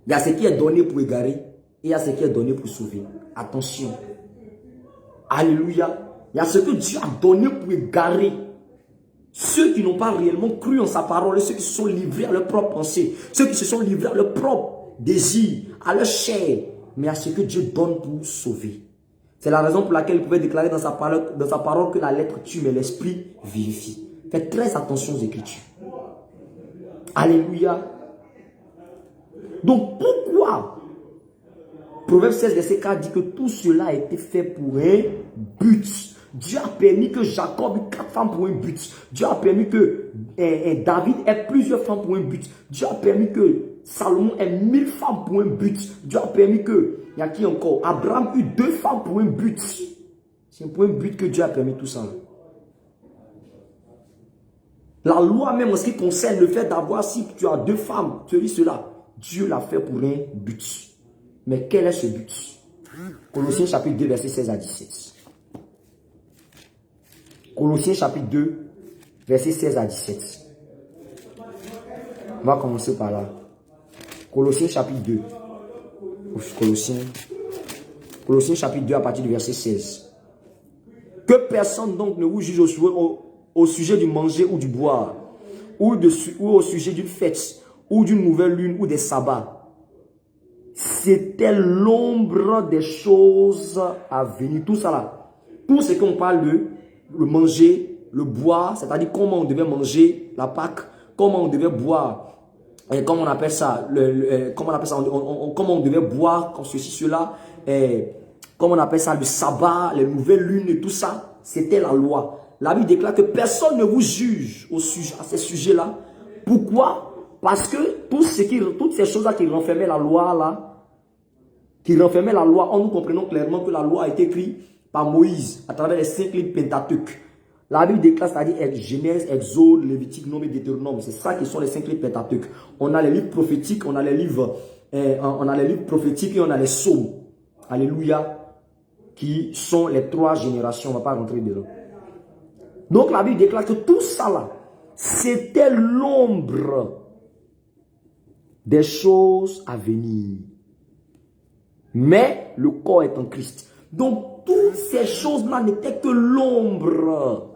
Il y a ce qui est donné pour égarer et il y a ce qui est donné pour sauver. Attention. Alléluia. Il y a ce que Dieu a donné pour égarer. Ceux qui n'ont pas réellement cru en sa parole, ceux qui se sont livrés à leurs propres pensées, ceux qui se sont livrés à leurs propres désirs, à leur chair, mais à ce que Dieu donne pour sauver. C'est la raison pour laquelle il pouvait déclarer dans sa parole que la lettre tue, mais l'esprit vivifie. Faites très attention aux Écritures. Alléluia. Donc pourquoi Proverbe 16, verset 4 dit que tout cela a été fait pour un but. Dieu a permis que Jacob ait 4 femmes pour un but. Dieu a permis que David ait plusieurs femmes pour un but. Dieu a permis que Salomon ait 1000 femmes pour un but. Dieu a permis que, il y a qui encore? Abraham eut 2 femmes pour un but. C'est pour un but que Dieu a permis tout ça. La loi même en ce qui concerne le fait d'avoir, si tu as 2 femmes, cela, Dieu l'a fait pour un but. Mais quel est ce but? Colossiens chapitre 2, verset 16 à 17. Colossiens chapitre 2, verset 16 à 17. On va commencer par là. Colossiens chapitre 2. Colossiens chapitre 2 à partir du verset 16. Que personne donc ne vous juge au sujet du manger ou du boire, ou au sujet d'une fête, ou d'une nouvelle lune, ou des sabbats. C'était l'ombre des choses à venir. Tout ça là. Tout ce qu'on parle de le manger, le boire, c'est-à-dire comment on devait manger la Pâque, comment on devait boire, et comment on appelle ça, comment on devait boire, comme ceci, cela, comment on appelle ça, le sabbat, les nouvelles lunes et tout ça, c'était la loi. La Bible déclare que personne ne vous juge à ces sujets-là. Pourquoi? Parce que toutes ces choses-là qui renfermaient la loi, en nous comprenons clairement que la loi a été écrite par Moïse à travers les 5 livres Pentateuque. La Bible déclare, c'est-à-dire Genèse, Exode, Lévitique, Nombre et Deutéronome. C'est ça qui sont les 5 livres Pentateuque. On a les livres prophétiques, on a les livres prophétiques et on a les psaumes. Alléluia. Qui sont les 3 générations. On ne va pas rentrer dedans. Donc la Bible déclare que tout ça là, c'était l'ombre des choses à venir. Mais le corps est en Christ. Donc toutes ces choses-là n'étaient que l'ombre.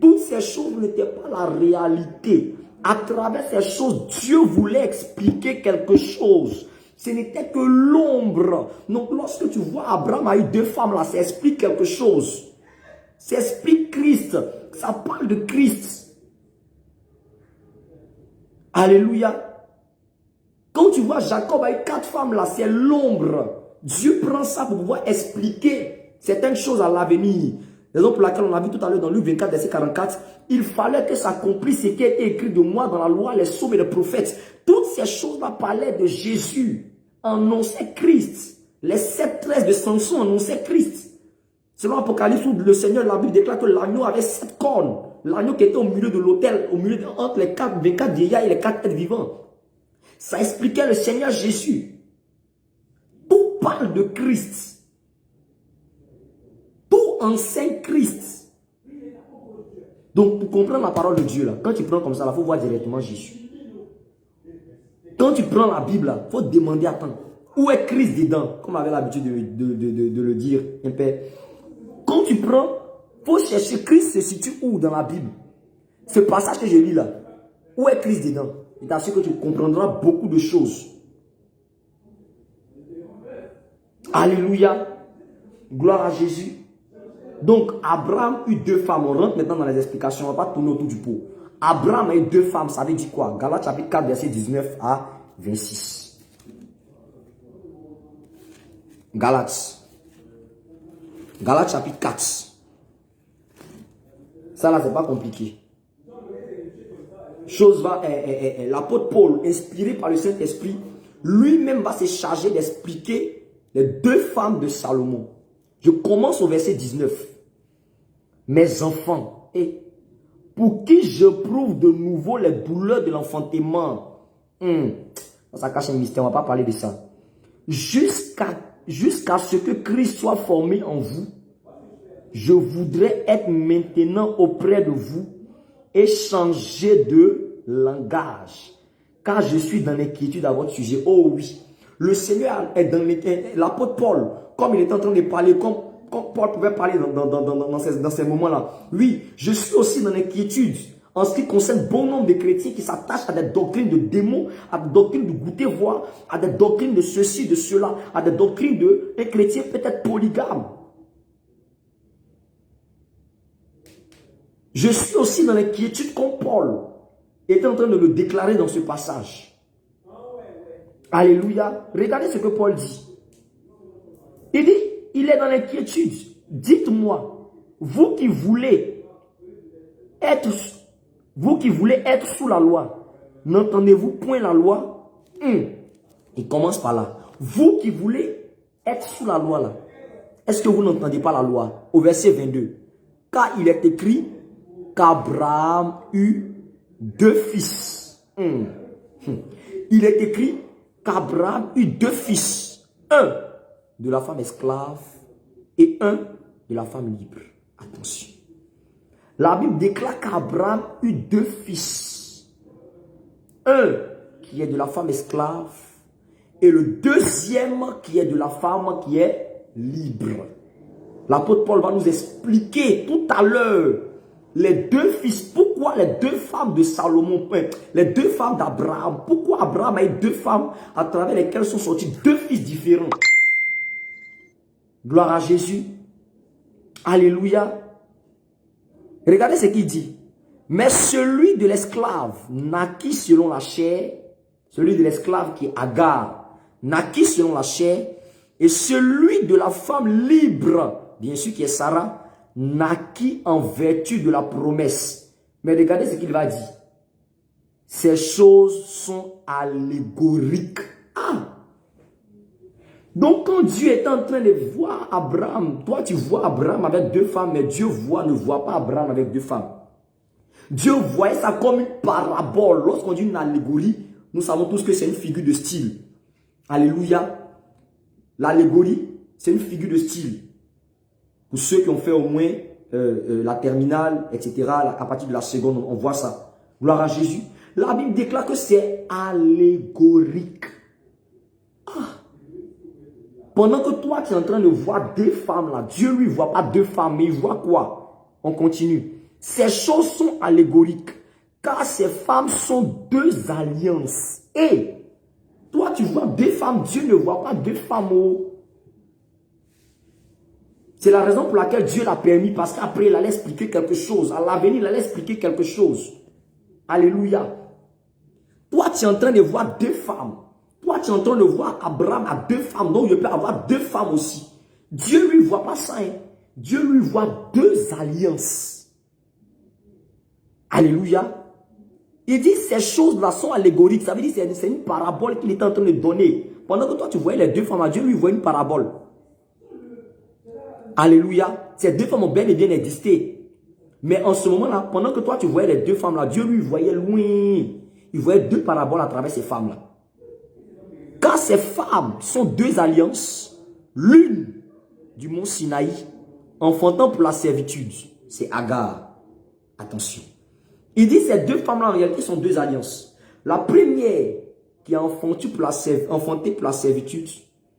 Toutes ces choses n'étaient pas la réalité. À travers ces choses, Dieu voulait expliquer quelque chose. Ce n'était que l'ombre. Donc lorsque tu vois Abraham a eu 2 femmes là, ça explique quelque chose. Ça explique Christ. Ça parle de Christ. Alléluia. Quand tu vois Jacob a eu 4 femmes là, c'est l'ombre. Dieu prend ça pour pouvoir expliquer certaines choses à l'avenir. Raison pour laquelle on a vu tout à l'heure dans Luc 24, verset 44, il fallait que s'accomplisse ce qui était écrit de moi dans la loi, les psaumes et les prophètes. Toutes ces choses-là parlaient de Jésus, annonçaient Christ. Les 7 tresses de Samson annonçaient Christ. Selon Apocalypse, où le Seigneur, la Bible déclare que l'agneau avait 7 cornes. L'agneau qui était au milieu de l'autel, entre les 24 vieillards et les 4 êtres vivants. Ça expliquait le Seigneur Jésus. Tout parle de Christ. Tout enseigne Christ. Donc, pour comprendre la parole de Dieu, là, quand tu prends comme ça, il faut voir directement Jésus. Quand tu prends la Bible, il faut demander, attends, où est Christ dedans? Comme on avait l'habitude de le dire, un père. Quand tu prends, il faut chercher Christ se situe où dans la Bible? Ce passage que je lis là, où est Christ dedans? Et t'assure que tu comprendras beaucoup de choses. Alléluia. Gloire à Jésus. Donc, Abraham eut 2 femmes. On rentre maintenant dans les explications. On ne va pas tourner autour du pot. Abraham a eu 2 femmes. Ça veut dire quoi? Galates chapitre 4, verset 19 à 26. Galates chapitre 4. Ça là, c'est pas compliqué. L'apôtre Paul, inspiré par le Saint-Esprit, lui-même va se charger d'expliquer les 2 femmes de Salomon. Je commence au verset 19. Mes enfants, pour qui je prouve de nouveau les douleurs de l'enfantement. Ça cache un mystère, on ne va pas parler de ça. Jusqu'à ce que Christ soit formé en vous, je voudrais être maintenant auprès de vous et changer de langage. Car je suis dans l'inquiétude à votre sujet. Oh oui, le Seigneur est dans l'apôtre Paul, comme il est en train de parler, comme Paul pouvait parler dans ces moments-là. Oui, je suis aussi dans l'inquiétude en ce qui concerne bon nombre de chrétiens qui s'attachent à des doctrines de démons, à des doctrines de goûter-voir, à des doctrines de ceci, de cela, à des doctrines de un chrétien peut-être polygame. Je suis aussi dans l'inquiétude comme Paul était en train de le déclarer dans ce passage. Alléluia. Regardez ce que Paul dit. Il dit, il est dans l'inquiétude. Dites-moi, vous qui voulez être sous la loi, n'entendez-vous point la loi? Il commence par là. Vous qui voulez être sous la loi là, est-ce que vous n'entendez pas la loi? Au verset 22. Car il est écrit qu'Abraham eut 2 fils. Il est écrit qu'Abraham eut 2 fils. Un de la femme esclave et un de la femme libre. Attention. La Bible déclare qu'Abraham eut 2 fils. Un qui est de la femme esclave et le deuxième qui est de la femme qui est libre. L'apôtre Paul va nous expliquer tout à l'heure les 2 fils. Pourquoi les 2 femmes de Salomon, les 2 femmes d'Abraham, pourquoi Abraham a eu 2 femmes à travers lesquelles sont sortis 2 fils différents. Gloire à Jésus. Alléluia. Regardez ce qu'il dit. Mais celui de l'esclave naquit selon la chair, celui de l'esclave qui est Agar, naquit selon la chair, et celui de la femme libre, bien sûr qui est Sarah, naquit en vertu de la promesse. Mais regardez ce qu'il va dire. Ces choses sont allégoriques. Donc quand Dieu est en train de voir Abraham, toi tu vois Abraham avec 2 femmes, mais Dieu ne voit pas Abraham avec 2 femmes. Dieu voyait ça comme une parabole. Lorsqu'on dit une allégorie, nous savons tous que c'est une figure de style. Alléluia. L'allégorie, c'est une figure de style. Pour ceux qui ont fait au moins la terminale, etc., à partir de la seconde, on voit ça. Gloire à Jésus. La Bible déclare que c'est allégorique. Pendant que toi, tu es en train de voir 2 femmes là, Dieu lui voit pas 2 femmes, mais il voit quoi? On continue. Ces choses sont allégoriques, car ces femmes sont 2 alliances. Et toi, tu vois 2 femmes, Dieu ne voit pas 2 femmes. C'est la raison pour laquelle Dieu l'a permis, parce qu'après, il allait expliquer quelque chose. À l'avenir, il allait expliquer quelque chose. Alléluia. Toi, tu es en train de voir 2 femmes. Toi, tu es en train de voir Abraham a 2 femmes, donc je peux avoir 2 femmes aussi. Dieu lui voit pas ça. Dieu lui voit 2 alliances. Alléluia. Il dit ces choses-là sont allégoriques. Ça veut dire que c'est une parabole qu'il est en train de donner. Pendant que toi, tu voyais les 2 femmes, Dieu lui voit une parabole. Alléluia. Ces 2 femmes ont bel et bien existé. Mais en ce moment-là, pendant que toi, tu voyais les 2 femmes-là, Dieu lui voyait loin. Il voyait 2 paraboles à travers ces femmes-là. Car ces femmes sont 2 alliances, l'une du mont Sinaï, enfantant pour la servitude, c'est Agar. Attention. Il dit ces 2 femmes-là en réalité sont 2 alliances. La première qui a enfanté pour la servitude,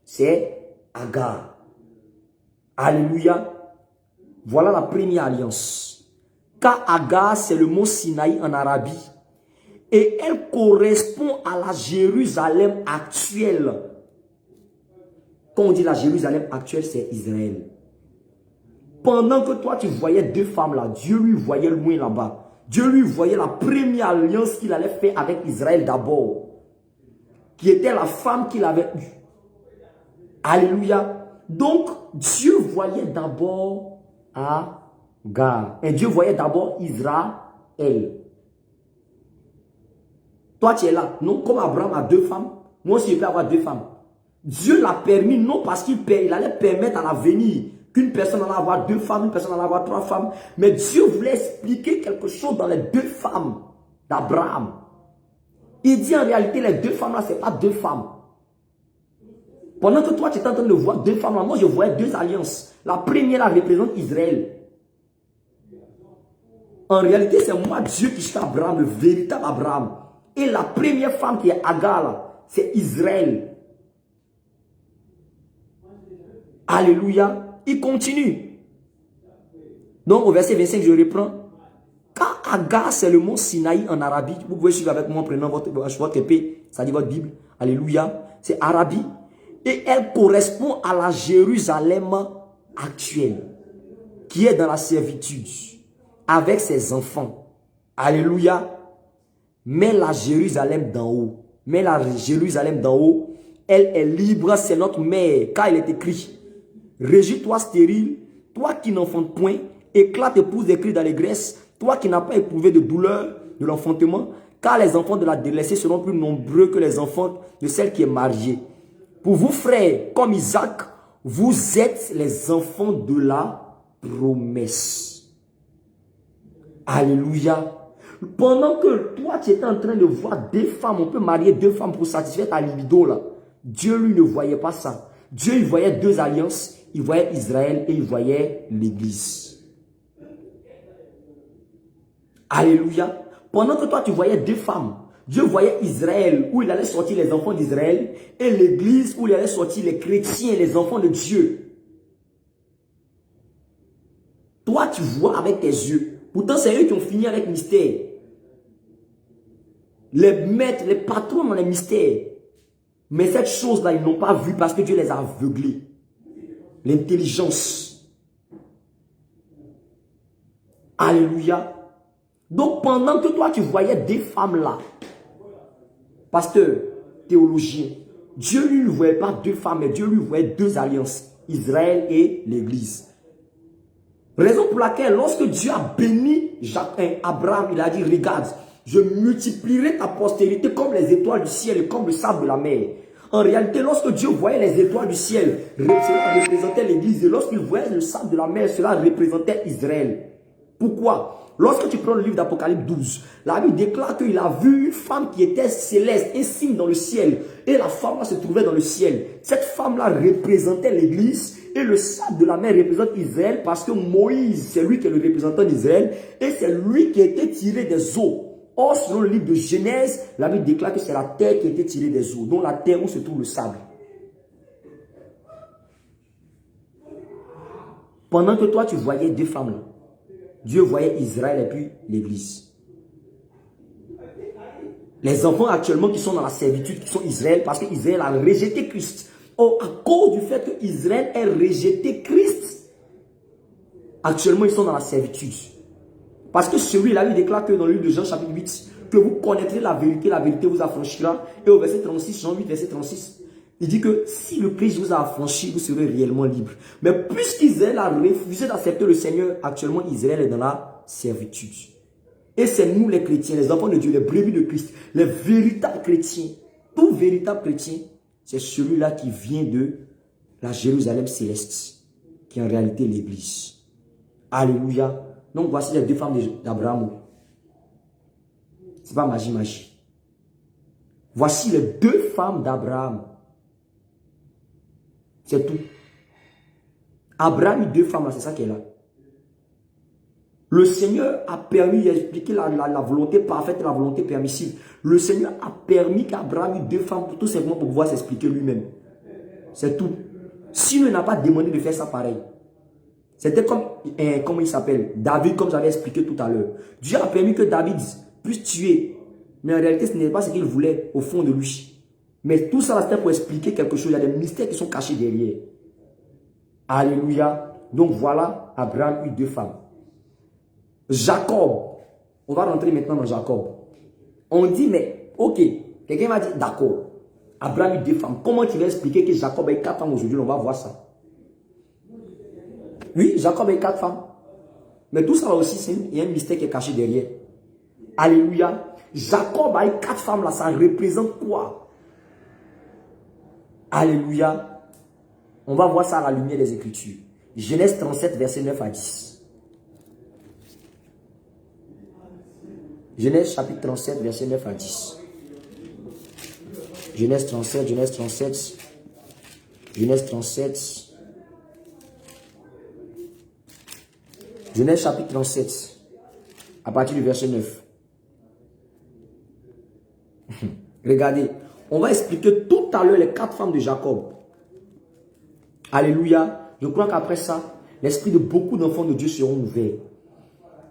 c'est Agar. Alléluia. Voilà la première alliance. Car Agar, c'est le mont Sinaï en Arabie. Et elle correspond à la Jérusalem actuelle. Quand on dit la Jérusalem actuelle, c'est Israël. Pendant que toi, tu voyais 2 femmes là, Dieu lui voyait loin là-bas. Dieu lui voyait la première alliance qu'il allait faire avec Israël d'abord. Qui était la femme qu'il avait eue. Alléluia. Donc, Dieu voyait d'abord Agar. Et Dieu voyait d'abord Israël. Toi, tu es là. Non, comme Abraham a 2 femmes. Moi aussi, je peux avoir 2 femmes. Dieu l'a permis, non parce qu'il allait permettre à l'avenir qu'une personne allait avoir 2 femmes, une personne allait avoir 3 femmes. Mais Dieu voulait expliquer quelque chose dans les 2 femmes d'Abraham. Il dit en réalité, les 2 femmes là, ce n'est pas 2 femmes. Pendant que toi, tu es en train de voir 2 femmes là, moi, je voyais 2 alliances. La première là représente Israël. En réalité, c'est moi, Dieu, qui suis Abraham, le véritable Abraham. Et la première femme qui est Agar, c'est Israël. Alléluia. Il continue. Donc au verset 25, je reprends. Car Agar, c'est le mont Sinaï en Arabie. Vous pouvez suivre avec moi en prenant votre épée, ça dit votre Bible. Alléluia. C'est Arabie. Et elle correspond à la Jérusalem actuelle, qui est dans la servitude, avec ses enfants. Alléluia. Mais la Jérusalem d'en haut, elle est libre, c'est notre mère, car il est écrit, régis-toi stérile, toi qui n'enfantes point, éclate épouse des cris d'allégresse, toi qui n'as pas éprouvé de douleur de l'enfantement, car les enfants de la délaissée seront plus nombreux que les enfants de celle qui est mariée. Pour vous, frères, comme Isaac, vous êtes les enfants de la promesse. Alléluia. Pendant que toi, tu étais en train de voir deux femmes, on peut marier deux femmes pour satisfaire ta libido là. Dieu, lui, ne voyait pas ça. Dieu, il voyait deux alliances. Il voyait Israël et il voyait l'Église. Alléluia. Pendant que toi, tu voyais deux femmes, Dieu voyait Israël, où il allait sortir les enfants d'Israël, et l'Église, où il allait sortir les chrétiens, les enfants de Dieu. Toi, tu vois avec tes yeux. Pourtant, c'est eux qui ont fini avec mystère. Les maîtres, les patrons dans les mystères. Mais cette chose-là, ils n'ont pas vu parce que Dieu les a aveuglés. L'intelligence. Alléluia. Donc, pendant que toi, tu voyais des femmes-là, pasteur, théologien, Dieu lui ne voyait pas deux femmes, mais Dieu lui voyait deux alliances, Israël et l'Église. Raison pour laquelle, lorsque Dieu a béni Abraham, il a dit, regarde, je multiplierai ta postérité comme les étoiles du ciel et comme le sable de la mer. En réalité, lorsque Dieu voyait les étoiles du ciel, cela représentait l'Église. Et lorsqu'il voyait le sable de la mer, cela représentait Israël. Pourquoi? Lorsque tu prends le livre d'Apocalypse 12, la Bible déclare qu'il a vu une femme qui était céleste, un signe dans le ciel. Et la femme-là se trouvait dans le ciel. Cette femme-là représentait l'Église. Et le sable de la mer représente Israël parce que Moïse, c'est lui qui est le représentant d'Israël. Et c'est lui qui a été tiré des eaux. Or, selon le livre de Genèse, la Bible déclare que c'est la terre qui a été tirée des eaux. Donc la terre où se trouve le sable. Pendant que toi, tu voyais deux femmes là. Dieu voyait Israël et puis l'Église. Les enfants actuellement qui sont dans la servitude, qui sont Israël, parce qu'Israël a rejeté Christ. Or, à cause du fait que Israël ait rejeté Christ, actuellement ils sont dans la servitude. Parce que celui-là, il déclare que dans le livre de Jean chapitre 8, que vous connaîtrez la vérité vous affranchira. Et au verset 36, Jean 8, verset 36, il dit que si le Christ vous a affranchi, vous serez réellement libre. Mais puisqu'Israël a refusé d'accepter le Seigneur, actuellement Israël est dans la servitude. Et c'est nous les chrétiens, les enfants de Dieu, les brebis de Christ, les véritables chrétiens. Tout véritable chrétien, c'est celui-là qui vient de la Jérusalem céleste, qui est en réalité l'Église. Alléluia. Donc voici les deux femmes d'Abraham. Ce n'est pas magie. Voici les deux femmes d'Abraham. C'est tout. Abraham eut deux femmes, c'est ça qui est là. Le Seigneur a permis d'expliquer la volonté parfaite et la volonté permissive. Le Seigneur a permis qu'Abraham eut deux femmes, tout simplement pour pouvoir s'expliquer lui-même. C'est tout. S'il n'a pas demandé de faire ça pareil. C'était comme, comment il s'appelle, David, comme j'avais expliqué tout à l'heure. Dieu a permis que David puisse tuer. Mais en réalité, ce n'est pas ce qu'il voulait au fond de lui. Mais tout ça, c'était pour expliquer quelque chose. Il y a des mystères qui sont cachés derrière. Alléluia. Donc voilà, Abraham eut deux femmes. Jacob. On va rentrer maintenant dans Jacob. On dit, mais, ok. Quelqu'un m'a dit, d'accord. Abraham eut deux femmes. Comment tu vas expliquer que Jacob a eu quatre femmes aujourd'hui? On va voir ça. Oui, Jacob a eu quatre femmes. Mais tout ça aussi, il y a un mystère qui est caché derrière. Alléluia. Jacob a eu quatre femmes là. Ça représente quoi? Alléluia. On va voir ça à la lumière des Écritures. Genèse 37, verset 9 à 10. Genèse chapitre 37, verset 9 à 10. Genèse 37, Genèse 37. Genèse 37. Genèse chapitre 37. À partir du verset 9. Regardez. On va expliquer tout à l'heure les quatre femmes de Jacob. Alléluia. Je crois qu'après ça, l'esprit de beaucoup d'enfants de Dieu seront ouverts.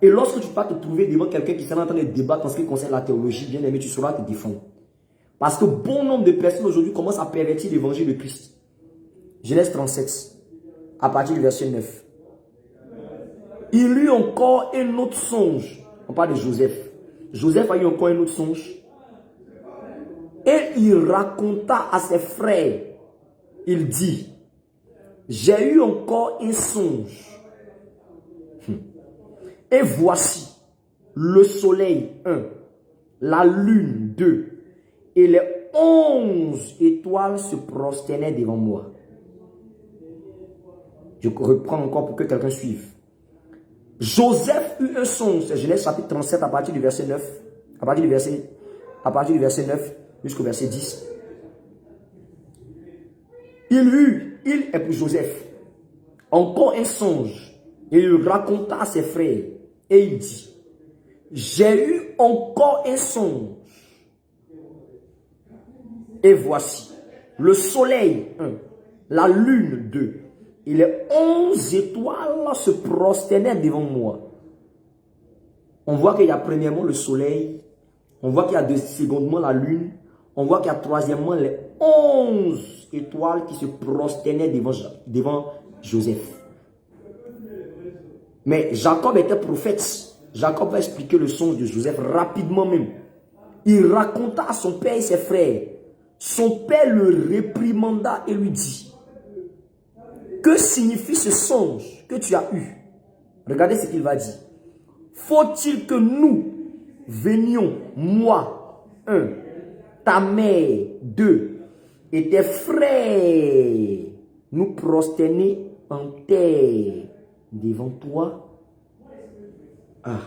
Et lorsque tu vas te trouver devant quelqu'un qui sera en train de débattre en ce qui concerne la théologie, bien aimé, tu sauras te défendre. Parce que bon nombre de personnes aujourd'hui commencent à pervertir l'évangile de Christ. Genèse 37, à partir du verset 9. Il eut encore un autre songe. On parle de Joseph. Joseph a eu encore un autre songe. Et il raconta à ses frères. Il dit, j'ai eu encore un songe. Et voici, le soleil 1, la lune 2, et les 11 étoiles se prosternaient devant moi. Je reprends encore pour que quelqu'un suive. Joseph eut un songe, c'est Genèse chapitre 37 à partir du verset 9, à partir du verset 9 jusqu'au verset 10. Il est pour Joseph, encore un songe, et il raconta à ses frères, et il dit, j'ai eu encore un songe, et voici, le soleil 1, la lune 2, et les 11 étoiles se prosternaient devant moi. On voit qu'il y a premièrement le soleil, on voit qu'il y a secondement la lune, on voit qu'il y a troisièmement les 11 étoiles qui se prosternaient devant Joseph. Mais Jacob était prophète. Jacob va expliquer le songe de Joseph rapidement même. Il raconta à son père et ses frères. Son père le réprimanda et lui dit, que signifie ce songe que tu as eu? Regardez ce qu'il va dire. Faut-il que nous venions, moi, 1, ta mère, 2, et tes frères, nous prosterner en terre devant toi? Ah.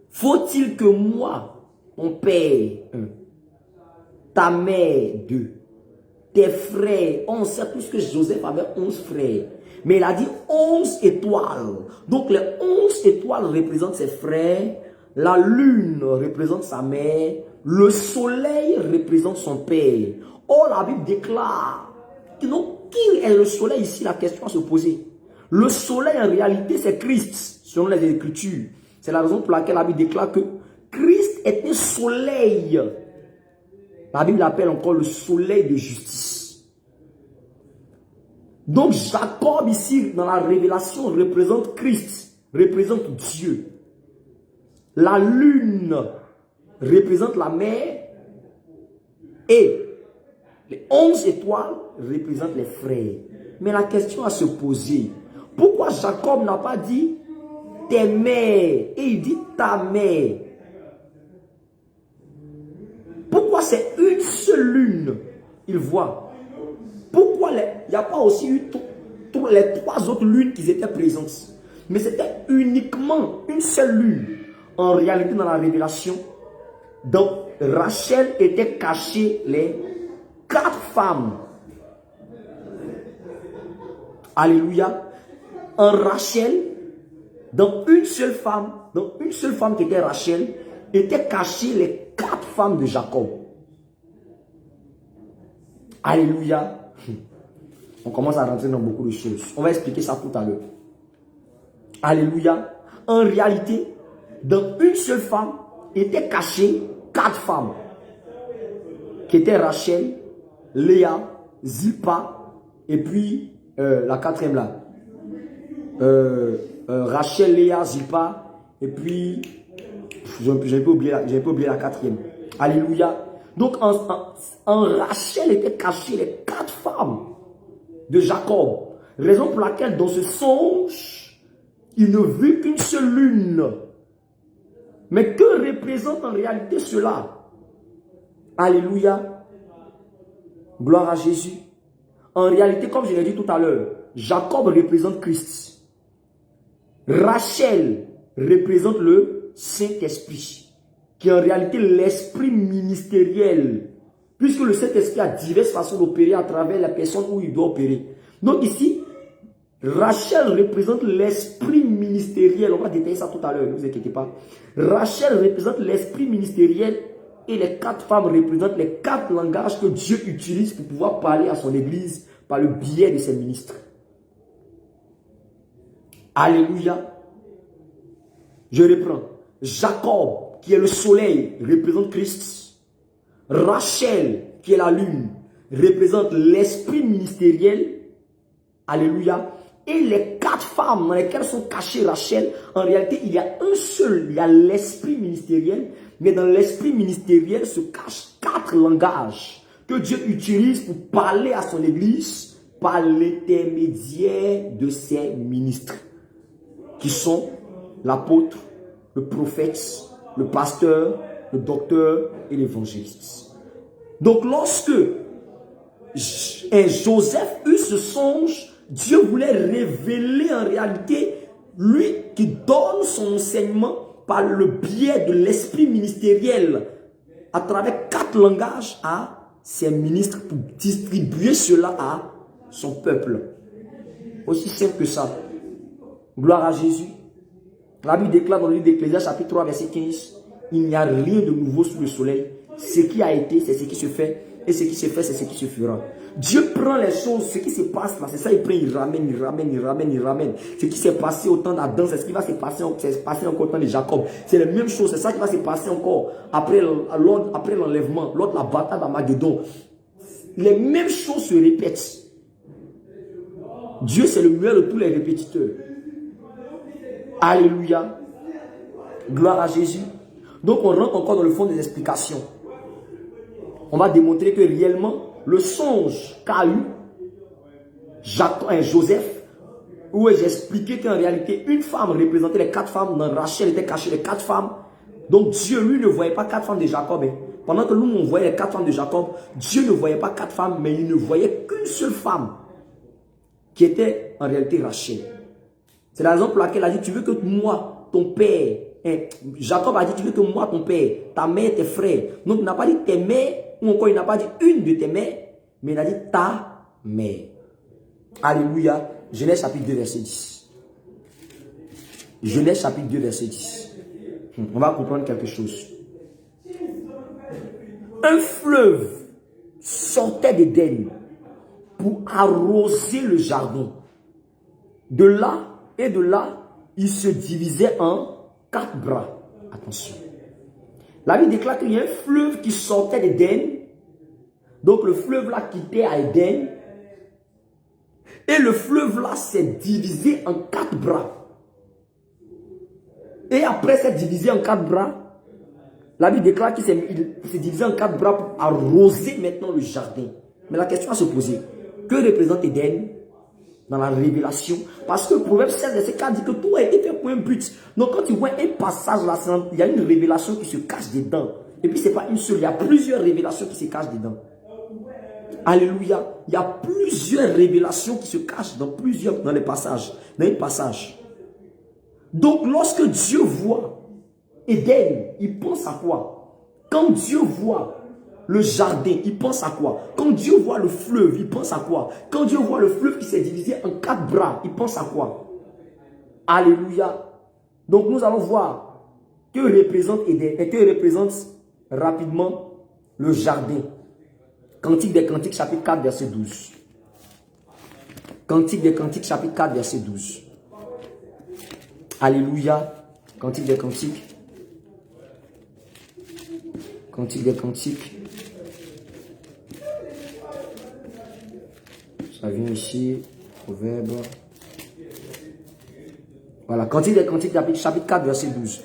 Faut-il que moi, mon père, 1, ta mère, 2, tes frères, on sait tous que Joseph avait 11 frères, mais il a dit 11 étoiles. Donc les 11 étoiles représentent ses frères, la lune représente sa mère, le soleil représente son père. Or la Bible déclare que donc, qui est le soleil ici? La question à se poser. Le soleil en réalité c'est Christ, selon les Écritures. C'est la raison pour laquelle la Bible déclare que Christ est un soleil. La Bible l'appelle encore le soleil de justice. Donc Jacob ici dans la révélation représente Christ, représente Dieu. La lune représente la mer et les 11 étoiles représentent les frères. Mais la question à se poser, pourquoi Jacob n'a pas dit tes mères et il dit ta mère? Pourquoi c'est une seule lune il voit? Pourquoi il n'y a pas aussi eu les 3 autres lunes qui étaient présentes? Mais c'était uniquement une seule lune. En réalité, dans la révélation, donc Rachel était cachée les 4 femmes. Alléluia. En Rachel, dans une seule femme qui était Rachel, étaient cachées les 4 femmes de Jacob. Alléluia. On commence à rentrer dans beaucoup de choses. On va expliquer ça tout à l'heure. Alléluia. En réalité, dans une seule femme étaient cachées 4 femmes. Qui étaient Rachel, Léa, Zilpa, et puis la 4e là. Rachel, Léa, Zilpa, et puis j'ai pas oublié la 4e. Alléluia. Donc en Rachel étaient cachées les 4 femmes de Jacob. Raison pour laquelle dans ce songe, il ne vit qu'une seule lune. Mais que représente en réalité cela? Alléluia. Gloire à Jésus. En réalité, comme je l'ai dit tout à l'heure, Jacob représente Christ. Rachel représente le Saint-Esprit, qui est en réalité l'esprit ministériel, puisque le Saint-Esprit a diverses façons d'opérer à travers la personne où il doit opérer. Donc ici, Rachel représente l'esprit ministériel. On va détailler ça tout à l'heure, ne vous inquiétez pas. Rachel représente l'esprit ministériel et les 4 femmes représentent les 4 langages que Dieu utilise pour pouvoir parler à son église par le biais de ses ministres. Alléluia. Je reprends. Jacob, qui est le soleil, représente Christ. Rachel, qui est la lune, représente l'esprit ministériel. Alléluia. Et les 4 femmes dans lesquelles sont cachées Rachel, en réalité, il y a un seul, il y a l'esprit ministériel, mais dans l'esprit ministériel se cachent 4 langages que Dieu utilise pour parler à son église par l'intermédiaire de ses ministres, qui sont l'apôtre, le prophète, le pasteur, le docteur et l'évangéliste. Donc lorsque Joseph eut ce songe, Dieu voulait révéler en réalité, lui qui donne son enseignement par le biais de l'esprit ministériel à travers 4 langages à ses ministres pour distribuer cela à son peuple. Aussi simple que ça. Gloire à Jésus. La Bible déclare dans le livre d'Ecclésiaste chapitre 3 verset 15, il n'y a rien de nouveau sous le soleil. Ce qui a été, c'est ce qui se fait. Et ce qui se fait, c'est ce qui se fera. Dieu prend les choses, ce qui se passe là, c'est ça, il prend, il ramène, il ramène, il ramène, il ramène. Ce qui s'est passé au temps d'Adam, c'est ce qui va se passer, encore au temps de Jacob. C'est la même chose, c'est ça qui va se passer encore après l'enlèvement, lors de la bataille d'Armageddon. Les mêmes choses se répètent. Dieu, c'est le meilleur de tous les répétiteurs. Alléluia. Gloire à Jésus. Donc, on rentre encore dans le fond des explications. On va démontrer que réellement, le songe qu'a eu Joseph, où j'ai expliqué qu'en réalité, une femme représentait les 4 femmes, dans Rachel était cachée les 4 femmes. Donc Dieu, lui, ne voyait pas 4 femmes de Jacob. Pendant que nous, on voyait les 4 femmes de Jacob, Dieu ne voyait pas 4 femmes, mais il ne voyait qu'une seule femme, qui était en réalité Rachel. C'est la raison pour laquelle il a dit, tu veux que moi, ton père, Jacob a dit, tu veux que moi, ton père, ta mère, tes frères. Donc il n'a pas dit tes mères, ou encore il n'a pas dit une de tes mères, mais il a dit ta mère. Alléluia. Genèse chapitre 2 verset 10. Genèse chapitre 2 verset 10. On va comprendre quelque chose. Un fleuve sortait d'Éden pour arroser le jardin. De là et de là, il se divisait en 4 bras. Attention. La Bible déclare qu'il y a un fleuve qui sortait d'Éden. Donc le fleuve là quittait à Éden. Et le fleuve là s'est divisé en 4 bras. Et après s'être divisé en 4 bras, la Bible déclare qu'il s'est divisé en 4 bras pour arroser maintenant le jardin. Mais la question à se poser, que représente Éden dans la révélation? Parce que le Proverbe 16, verset 4 dit que tout a été fait pour un but. Donc quand tu vois un passage là, il y a une révélation qui se cache dedans. Et puis ce n'est pas une seule, il y a plusieurs révélations qui se cachent dedans. Alléluia. Il y a plusieurs révélations qui se cachent dans les passages. Dans les passages. Donc lorsque Dieu voit Éden, il pense à quoi? Quand Dieu voit le jardin, il pense à quoi? Quand Dieu voit le fleuve, il pense à quoi? Quand Dieu voit le fleuve qui s'est divisé en 4 bras, il pense à quoi? Alléluia. Donc nous allons voir que représente Éden et que représente rapidement le jardin. Cantique des Cantiques, chapitre 4, verset 12. Cantique des Cantiques, chapitre 4, verset 12. Alléluia. Cantique des Cantiques. Cantique des Cantiques. Ça vient ici. Proverbe. Voilà. Cantique des Cantiques, chapitre 4, verset 12.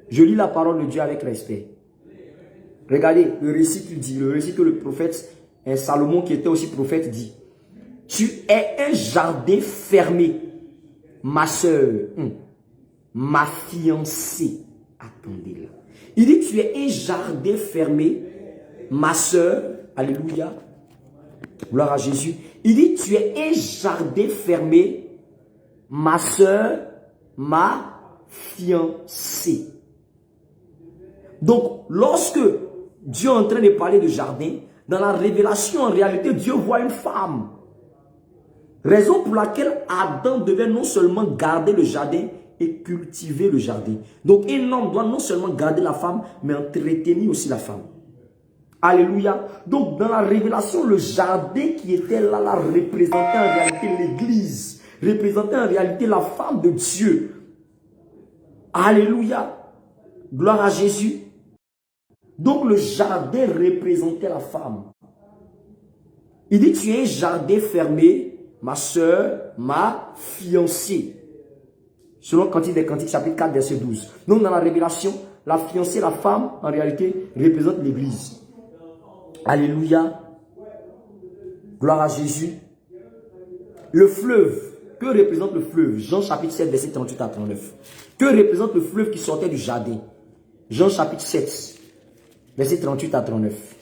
Je lis la parole de Dieu avec respect. Regardez, le récit qu'il dit, le récit que le prophète Salomon, qui était aussi prophète, dit. Tu es un jardin fermé, ma soeur, ma fiancée. Attendez là. Il dit, tu es un jardin fermé, ma soeur, alléluia, gloire à Jésus. Il dit, tu es un jardin fermé, ma soeur, ma fiancée. Donc, lorsque Dieu est en train de parler de jardin, dans la révélation, en réalité, Dieu voit une femme. Raison pour laquelle Adam devait non seulement garder le jardin et cultiver le jardin. Donc, un homme doit non seulement garder la femme, mais entretenir aussi la femme. Alléluia. Donc, dans la révélation, le jardin qui était là, représentait en réalité l'église. représentait en réalité la femme de Dieu. Alléluia. Gloire à Jésus. Donc le jardin représentait la femme. Il dit, tu es un jardin fermé, ma soeur, ma fiancée. Selon Cantique des Cantiques, chapitre 4, verset 12. Donc dans la révélation, la fiancée, la femme, en réalité, représente l'église. Alléluia. Gloire à Jésus. Le fleuve. Que représente le fleuve? Jean chapitre 7, verset 38 à 39. Que représente le fleuve qui sortait du jardin? Jean chapitre 7, verset 38 à 39.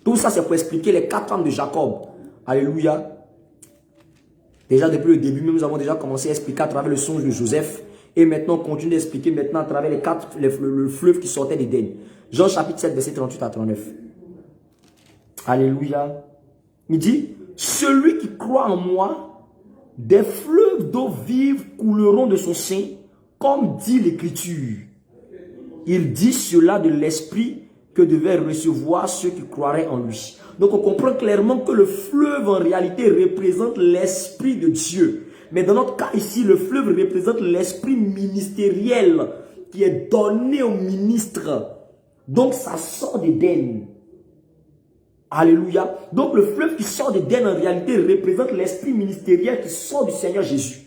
Tout ça, c'est pour expliquer les 4 femmes de Jacob. Alléluia. Déjà, depuis le début, nous avons déjà commencé à expliquer à travers le songe de Joseph. Et maintenant, on continue d'expliquer maintenant à travers le fleuve qui sortait d'Éden. Jean chapitre 7, verset 38 à 39. Alléluia. Il dit, celui qui croit en moi, des fleuves d'eau vive couleront de son sein, comme dit l'Écriture. Il dit cela de l'esprit que devaient recevoir ceux qui croiraient en lui. Donc on comprend clairement que le fleuve en réalité représente l'esprit de Dieu. Mais dans notre cas ici, le fleuve représente l'esprit ministériel qui est donné au ministre. Donc ça sort d'Éden. Alléluia. Donc le fleuve qui sort d'Éden en réalité représente l'esprit ministériel qui sort du Seigneur Jésus.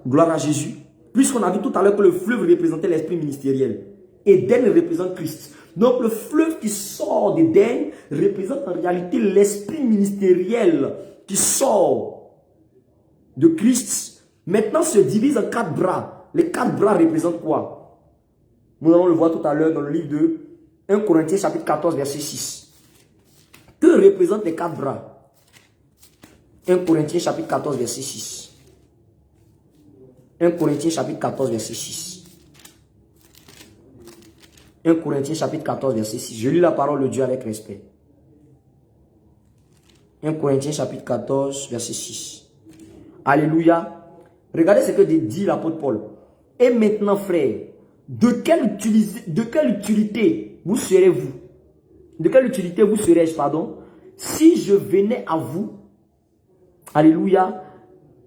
Gloire à Jésus. Puisqu'on a vu tout à l'heure que le fleuve représentait l'esprit ministériel. Éden représente Christ. Donc le fleuve qui sort d'Éden représente en réalité l'esprit ministériel qui sort de Christ. Maintenant se divise en 4 bras. Les 4 bras représentent quoi? Nous allons le voir tout à l'heure dans le livre de 1 Corinthiens chapitre 14 verset 6. Que représentent les 4 bras? 1 Corinthiens chapitre 14 verset 6. 1 Corinthiens chapitre 14 verset 6. 1 Corinthiens chapitre 14 verset 6. Je lis la parole de Dieu avec respect. 1 Corinthiens chapitre 14 verset 6. Alléluia. Regardez ce que dit l'apôtre Paul. Et maintenant frères, de quelle utilité vous serez-vous? De quelle utilité vous serais-je, pardon, si je venais à vous, alléluia,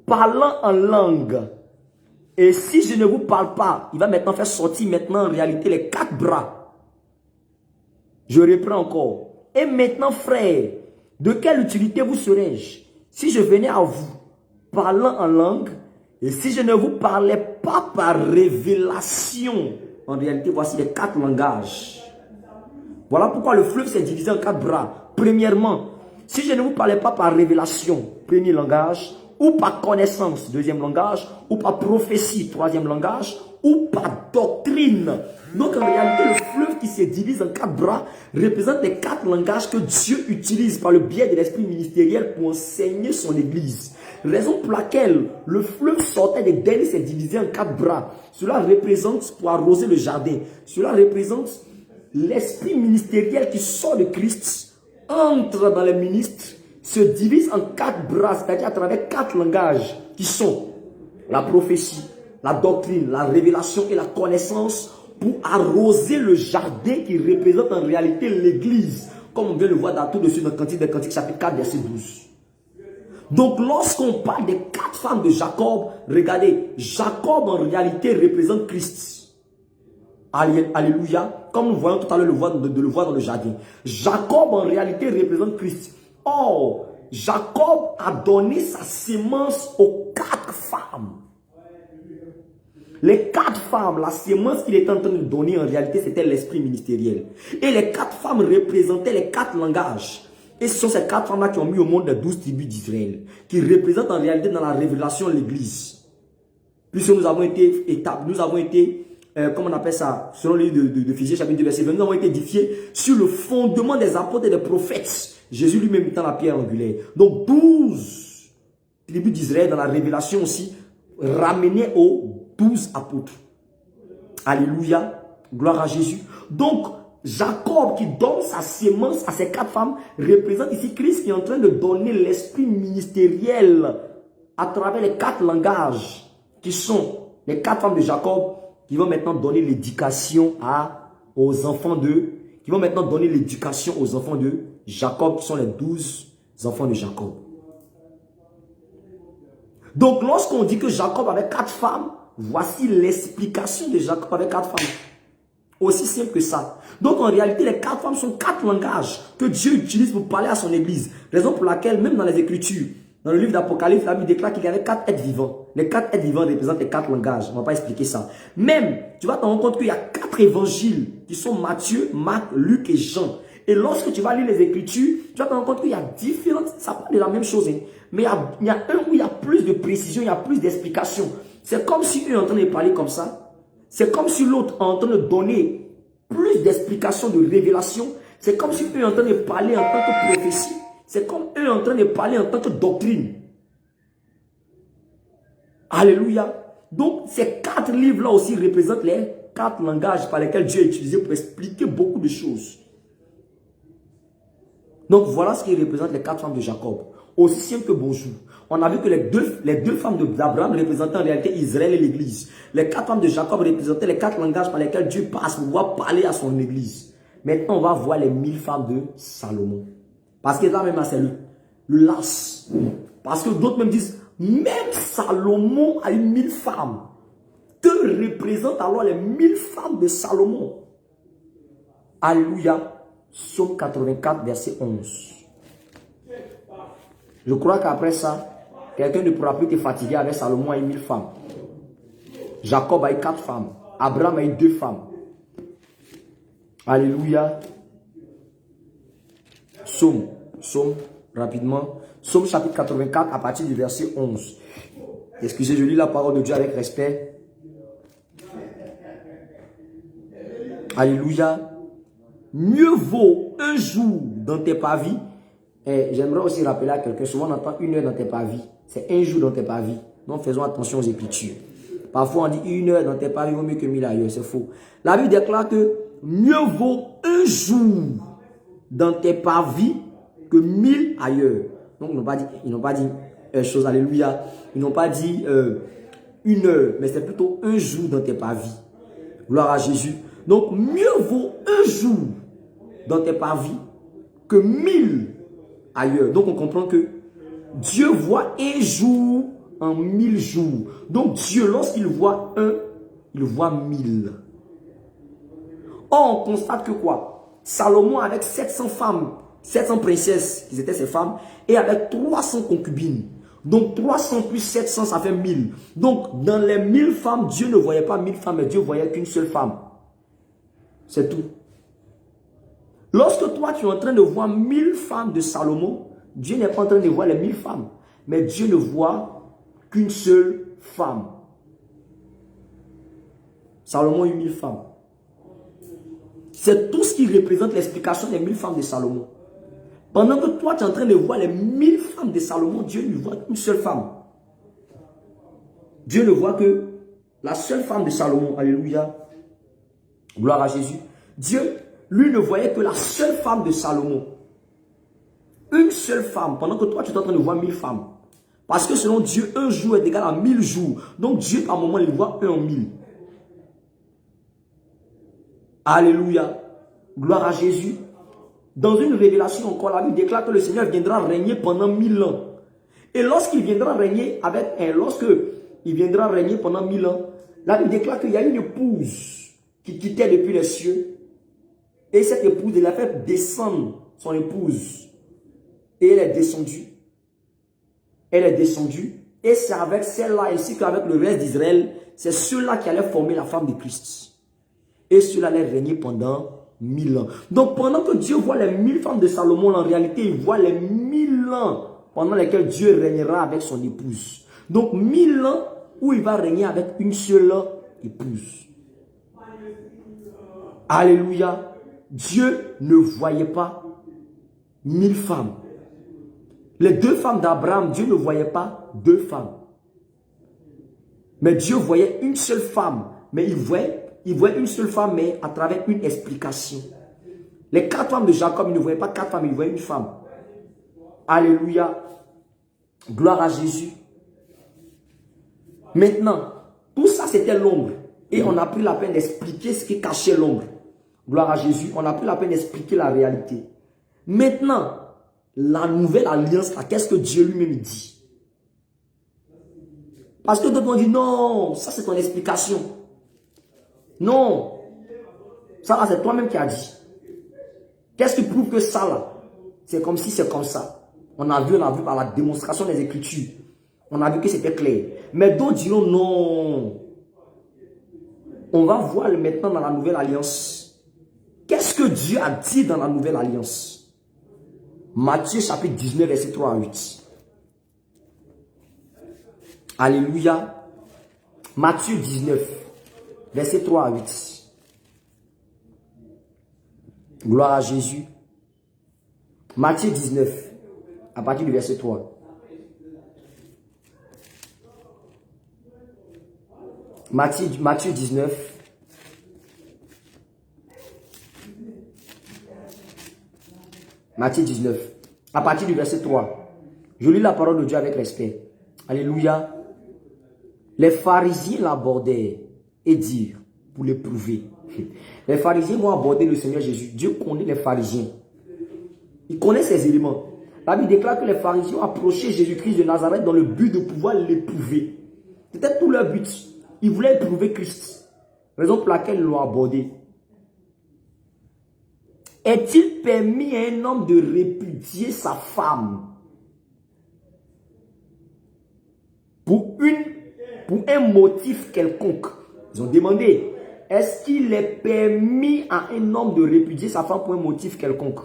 parlant en langue? Et si je ne vous parle pas, il va maintenant faire sortir maintenant en réalité les 4 bras. Je reprends encore. Et maintenant frères, de quelle utilité vous serais-je si je venais à vous, parlant en langue, et si je ne vous parlais pas par révélation? En réalité, voici les 4 langages. Voilà pourquoi le fleuve s'est divisé en 4 bras. Premièrement, si je ne vous parlais pas par révélation, premier langage, ou par connaissance, deuxième langage, ou par prophétie, troisième langage, ou par doctrine. Donc en réalité, le fleuve qui se divise en 4 bras représente les 4 langages que Dieu utilise par le biais de l'esprit ministériel pour enseigner son église. Raison pour laquelle le fleuve sortait d'Éden et s'est divisé en 4 bras. Cela représente pour arroser le jardin. Cela représente l'esprit ministériel qui sort de Christ, entre dans les ministres, se divise en 4 bras, c'est-à-dire à travers 4 langages qui sont la prophétie, la doctrine, la révélation et la connaissance, pour arroser le jardin qui représente en réalité l'église, comme on vient le voir tout de suite dans Cantique des Cantiques chapitre 4 verset 12. Donc lorsqu'on parle des 4 femmes de Jacob, regardez, Jacob en réalité représente Christ. Alléluia. Comme nous voyons tout à l'heure de le voir dans le jardin. Jacob en réalité représente Christ. Or, Jacob a donné sa sémence aux 4 femmes. Les 4 femmes, la sémence qu'il était en train de donner en réalité, c'était l'esprit ministériel. Et les 4 femmes représentaient les 4 langages. Et ce sont ces 4 femmes-là qui ont mis au monde les 12 tribus d'Israël, qui représentent en réalité dans la révélation l'église. Puisque nous avons été comment on appelle ça, selon le livre de Éphésiens chapitre 2 verset 20, nous avons été édifiés sur le fondement des apôtres et des prophètes. Jésus lui-même étant la pierre angulaire. Donc 12 tribus d'Israël dans la révélation aussi, ramenées aux 12 apôtres. Alléluia, gloire à Jésus. Donc Jacob qui donne sa sémence à ces 4 femmes représente ici Christ qui est en train de donner l'esprit ministériel à travers les 4 langages qui sont les 4 femmes de Jacob qui vont maintenant donner l'éducation aux enfants de Jacob qui sont les 12 enfants de Jacob. Donc, lorsqu'on dit que Jacob avait 4 femmes, voici l'explication de Jacob avec 4 femmes. Aussi simple que ça. Donc, en réalité, les 4 femmes sont 4 langages que Dieu utilise pour parler à son église. Raison pour laquelle, même dans les Écritures, dans le livre d'Apocalypse, la Bible déclare qu'il y avait 4 êtres vivants. Les 4 êtres vivants représentent les 4 langages. On ne va pas expliquer ça. Même, tu vas te rendre compte qu'il y a 4 évangiles qui sont Matthieu, Marc, Luc et Jean. Et lorsque tu vas lire les Écritures, tu vas te rendre compte qu'il y a différentes... Ça parle de la même chose. Hein. Mais il y a un où il y a plus de précision, il y a plus d'explication. C'est comme si eux sont en train de parler comme ça. C'est comme si l'autre est en train de donner plus d'explications, de révélations. C'est comme si eux sont en train de parler en tant que prophétie. C'est comme eux en train de parler en tant que doctrine. Alléluia. Donc, ces 4 livres-là aussi représentent les 4 langages par lesquels Dieu a utilisé pour expliquer beaucoup de choses. Donc, voilà ce qui représente les 4 femmes de Jacob. Aussi simple que bonjour. On a vu que les deux femmes d'Abraham représentaient en réalité Israël et l'église. Les 4 femmes de Jacob représentaient les 4 langages par lesquels Dieu passe pour pouvoir parler à son église. Maintenant, on va voir les 1000 femmes de Salomon. Parce que là même, c'est le las. Parce que d'autres même disent, même Salomon a eu 1000 femmes. Que représentent alors les 1000 femmes de Salomon? Alléluia. Psaume 84, verset 11. Je crois qu'après ça, quelqu'un ne pourra plus te fatiguer avec Salomon a eu 1000 femmes. Jacob a eu 4 femmes. Abraham a eu 2 femmes. Alléluia. Psaume, rapidement. Psaume chapitre 84 à partir du verset 11. Excusez, je lis la parole de Dieu avec respect. Alléluia. Mieux vaut un jour dans tes parvis. Et j'aimerais aussi rappeler à quelqu'un, souvent on entend 1 heure dans tes parvis. C'est un jour dans tes parvis. Donc faisons attention aux Écritures. Parfois on dit 1 heure dans tes parvis vaut mieux que 1000 ailleurs. C'est faux. La Bible déclare que mieux vaut un jour dans tes parvis que 1000 ailleurs. Donc ils n'ont pas dit chose, alléluia. Ils n'ont pas dit 1 heure, mais c'est plutôt un jour dans tes parvis. Gloire à Jésus. Donc mieux vaut un jour dans tes parvis que 1000 ailleurs. Donc on comprend que Dieu voit un jour en 1000 jours. Donc Dieu, lorsqu'il voit un, il voit 1000. Or, on constate que quoi? Salomon avec 700 femmes, 700 princesses, qui étaient ses femmes, et avec 300 concubines. Donc 300 plus 700, ça fait 1000. Donc dans les 1000 femmes, Dieu ne voyait pas 1000 femmes, mais Dieu voyait qu'une seule femme. C'est tout. Lorsque toi, tu es en train de voir 1000 femmes de Salomon, Dieu n'est pas en train de voir les 1000 femmes, mais Dieu ne voit qu'une seule femme. Salomon a eu 1000 femmes. C'est tout ce qui représente l'explication des 1000 femmes de Salomon. Pendant que toi, tu es en train de voir les 1000 femmes de Salomon, Dieu ne voit qu'une seule femme. Dieu ne voit que la seule femme de Salomon. Alléluia. Gloire à Jésus. Dieu, lui, ne voyait que la seule femme de Salomon. Une seule femme, pendant que toi, tu es en train de voir 1000 femmes. Parce que selon Dieu, un jour est égal à 1000 jours. Donc Dieu, par moment, il voit 1 en 1000. Alléluia. Gloire à Jésus. Dans une révélation encore, la Bible déclare que le Seigneur viendra régner pendant 1000 ans. Et lorsqu'il viendra régner pendant 1000 ans, la Bible déclare qu'il y a une épouse qui quittait depuis les cieux. Et cette épouse, elle a fait descendre son épouse. Et elle est descendue. Elle est descendue. Et c'est avec celle-là, ainsi qu'avec le reste d'Israël, c'est ceux-là qui allaient former la femme de Christ. Et ceux-là allaient régner pendant 1000 ans. Donc pendant que Dieu voit les 1000 femmes de Salomon, en réalité, il voit les 1000 ans pendant lesquels Dieu régnera avec son épouse. Donc 1000 ans où il va régner avec une seule épouse. Alléluia. Dieu ne voyait pas 1000 femmes. Les 2 femmes d'Abraham, Dieu ne voyait pas 2 femmes. Mais Dieu voyait une seule femme. Mais il voyait une seule femme, mais à travers une explication. Les 4 femmes de Jacob, il ne voyait pas 4 femmes, il voyait une femme. Alléluia. Gloire à Jésus. Maintenant, tout ça c'était l'ombre. Et on a pris la peine d'expliquer ce qui cachait l'ombre. Gloire à Jésus. On a pris la peine d'expliquer la réalité. Maintenant, la nouvelle alliance, qu'est-ce que Dieu lui-même dit? Parce que d'autres vont dire, non, ça c'est ton explication. Non. Ça là, c'est toi-même qui as dit. Qu'est-ce qui prouve que ça là, c'est comme si c'est comme ça. On a vu par la démonstration des Écritures. On a vu que c'était clair. Mais d'autres diront non. On va voir maintenant dans la nouvelle alliance. Qu'est-ce que Dieu a dit dans la nouvelle alliance? Matthieu chapitre 19, verset 3 à 8. Alléluia. Matthieu 19, verset 3 à 8. Gloire à Jésus. Matthieu 19, à partir du verset 3. Matthieu 19. Matthieu 19, à partir du verset 3. Je lis la parole de Dieu avec respect. Alléluia. Les pharisiens l'abordèrent et dirent, pour l'éprouver. Les pharisiens vont aborder le Seigneur Jésus. Dieu connaît les pharisiens. Il connaît ces éléments. La Bible déclare que les pharisiens ont approché Jésus-Christ de Nazareth dans le but de pouvoir l'éprouver. C'était tout leur but. Ils voulaient éprouver Christ. Raison pour laquelle ils l'ont abordé. Est-il permis à un homme de répudier sa femme pour un motif quelconque? Ils ont demandé, est-ce qu'il est permis à un homme de répudier sa femme pour un motif quelconque?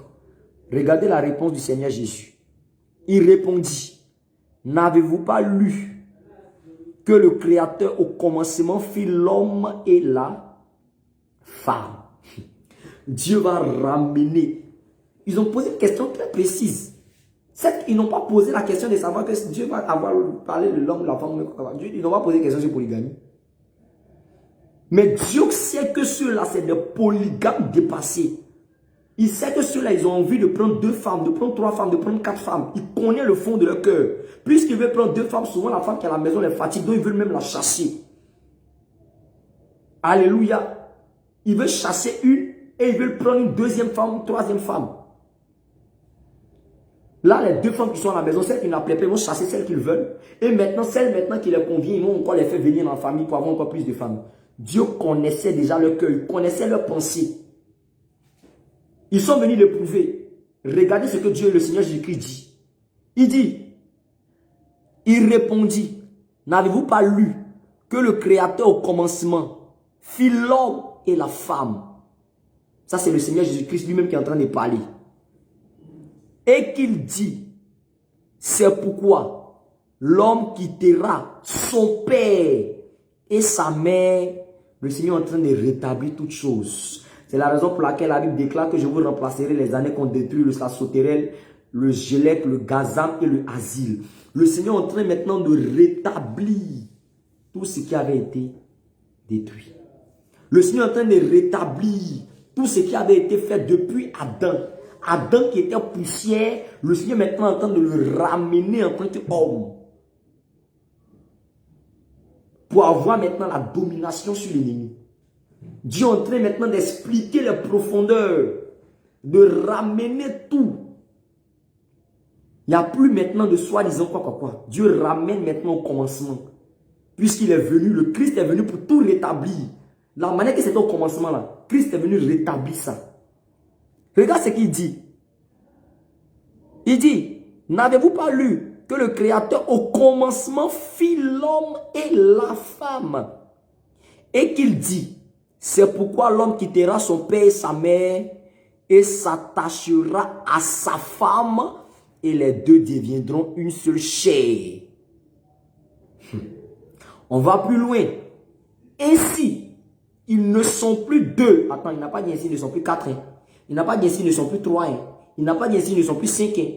Regardez la réponse du Seigneur Jésus. Il répondit, n'avez-vous pas lu que le Créateur au commencement fit l'homme et la femme? Dieu va ramener. Ils ont posé une question très précise. Certes, ils n'ont pas posé la question de savoir que Dieu va avoir parlé de l'homme, de la femme. Ils n'ont pas posé la question sur polygamie. Mais Dieu sait que ceux-là, c'est des polygames dépassés. Il sait que ceux-là, ils ont envie de prendre 2 femmes, de prendre 3 femmes, de prendre 4 femmes. Il connaît le fond de leur cœur. Puisqu'ils veulent prendre 2 femmes, souvent la femme qui est à la maison les fatigue, donc ils veulent même la chasser. Alléluia. Ils veulent chasser une et ils veulent prendre une 2e femme, une 3e femme. Là, les 2 femmes qui sont à la maison, celles qui n'appellent pas, ils vont chasser celles qu'ils veulent. Et maintenant, celles qui les conviennent, ils vont encore les faire venir dans la famille pour avoir encore plus de femmes. Dieu connaissait déjà leur cœur, il connaissait leurs pensées. Ils sont venus le prouver. Regardez ce que Dieu, le Seigneur Jésus-Christ dit. Il dit, il répondit, n'avez-vous pas lu que le Créateur au commencement fit l'homme et la femme? Ça, c'est le Seigneur Jésus-Christ lui-même qui est en train de parler. Et qu'il dit, c'est pourquoi l'homme quittera son père et sa mère. Le Seigneur est en train de rétablir toutes choses. C'est la raison pour laquelle la Bible déclare que je vous remplacerai les années qu'on détruit, le Sassotérel, le Gélec, le Gazam et le Asile. Le Seigneur est en train maintenant de rétablir tout ce qui avait été détruit. Le Seigneur est en train de rétablir tout ce qui avait été fait depuis Adam. Adam qui était poussière, le Seigneur est maintenant en train de le ramener en tant qu'homme. Pour avoir maintenant la domination sur l'ennemi. Dieu est en train maintenant d'expliquer les profondeurs, de ramener tout. Il n'y a plus maintenant de soi-disant quoi. Dieu ramène maintenant au commencement. Puisqu'il est venu, le Christ est venu pour tout rétablir. La manière que c'était au commencement là, Christ est venu rétablir ça. Regarde ce qu'il dit. Il dit, n'avez-vous pas lu que le Créateur au commencement fit l'homme et la femme? Et qu'il dit, c'est pourquoi l'homme quittera son père et sa mère et s'attachera à sa femme et les deux deviendront une seule chair. On va plus loin. Ainsi, ils ne sont plus 2. Attends, il n'a pas dit ainsi, ils ne sont plus 4. Hein. Il n'a pas dit ainsi, ils ne sont plus 3. Hein. Il n'a pas dit ainsi, ils ne sont plus 5. Hein.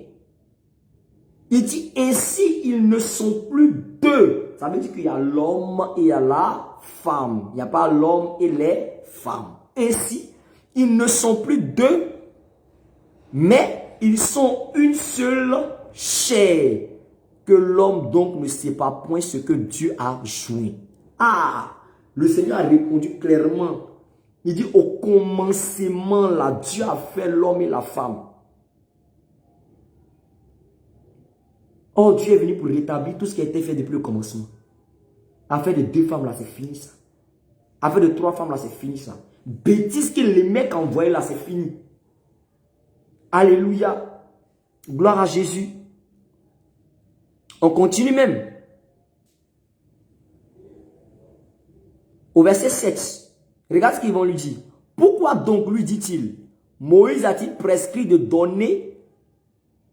Il dit ainsi, ils ne sont plus 2. Ça veut dire qu'il y a l'homme et il y a la femme. Il n'y a pas l'homme et les femmes. Ainsi, ils ne sont plus 2, mais ils sont une seule chair. Que l'homme donc ne sait pas point ce que Dieu a joint. Ah, le Seigneur a répondu clairement. Il dit au commencement là, Dieu a fait l'homme et la femme. Oh, Dieu est venu pour rétablir tout ce qui a été fait depuis le commencement. Affaire de 2 femmes là, c'est fini ça. Affaire de 3 femmes là, c'est fini ça. Bêtise que les mecs envoyaient là, c'est fini. Alléluia. Gloire à Jésus. On continue même. Au verset 7. Regarde ce qu'ils vont lui dire. Pourquoi donc lui dit-il, Moïse a-t-il prescrit de donner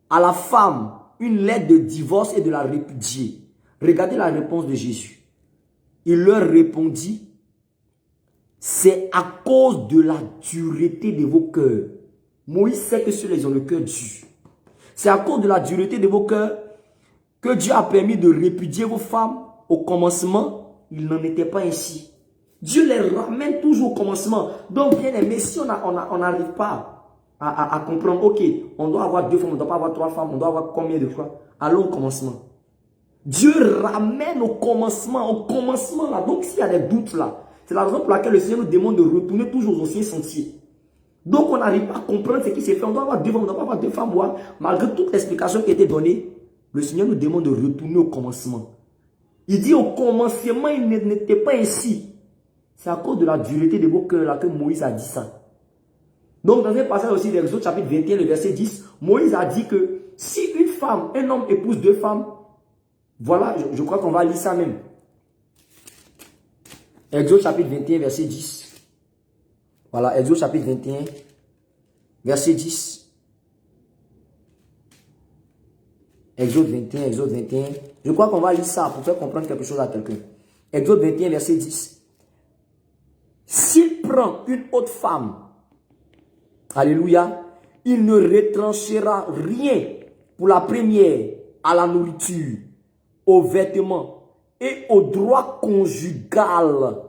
à la femme une lettre de divorce et de la répudier? Regardez la réponse de Jésus. Il leur répondit, c'est à cause de la dureté de vos cœurs. Moïse sait que ceux-là, ils ont le cœur dur. C'est à cause de la dureté de vos cœurs que Dieu a permis de répudier vos femmes. Au commencement, il n'en était pas ainsi. Dieu les ramène toujours au commencement. Donc, bien aimé, si on n'arrive pas à comprendre, ok, on doit avoir 2 femmes, on ne doit pas avoir 3 femmes, on doit avoir combien de fois? Allons au commencement. Dieu ramène au commencement là. Donc, s'il y a des doutes là, c'est la raison pour laquelle le Seigneur nous demande de retourner toujours au ancien sentier. Donc, on n'arrive pas à comprendre ce qui s'est fait. On doit avoir 2 femmes, on ne doit pas avoir 2 femmes. Ouais. Malgré toute l'explication qui a été donnée, le Seigneur nous demande de retourner au commencement. Il dit au commencement, il n'était pas ainsi. C'est à cause de la dureté de vos cœurs là que Moïse a dit ça. Donc, dans un passage aussi d'Exode chapitre 21, le verset 10, Moïse a dit que si une femme, un homme épouse 2 femmes, voilà, je crois qu'on va lire ça même. Exode chapitre 21, verset 10. Voilà, Exode chapitre 21, verset 10. Exode 21, Exode 21. Je crois qu'on va lire ça pour faire comprendre quelque chose à quelqu'un. Exode 21, verset 10. S'il prend une autre femme, alléluia, il ne retranchera rien pour la première à la nourriture, aux vêtements et au droit conjugal.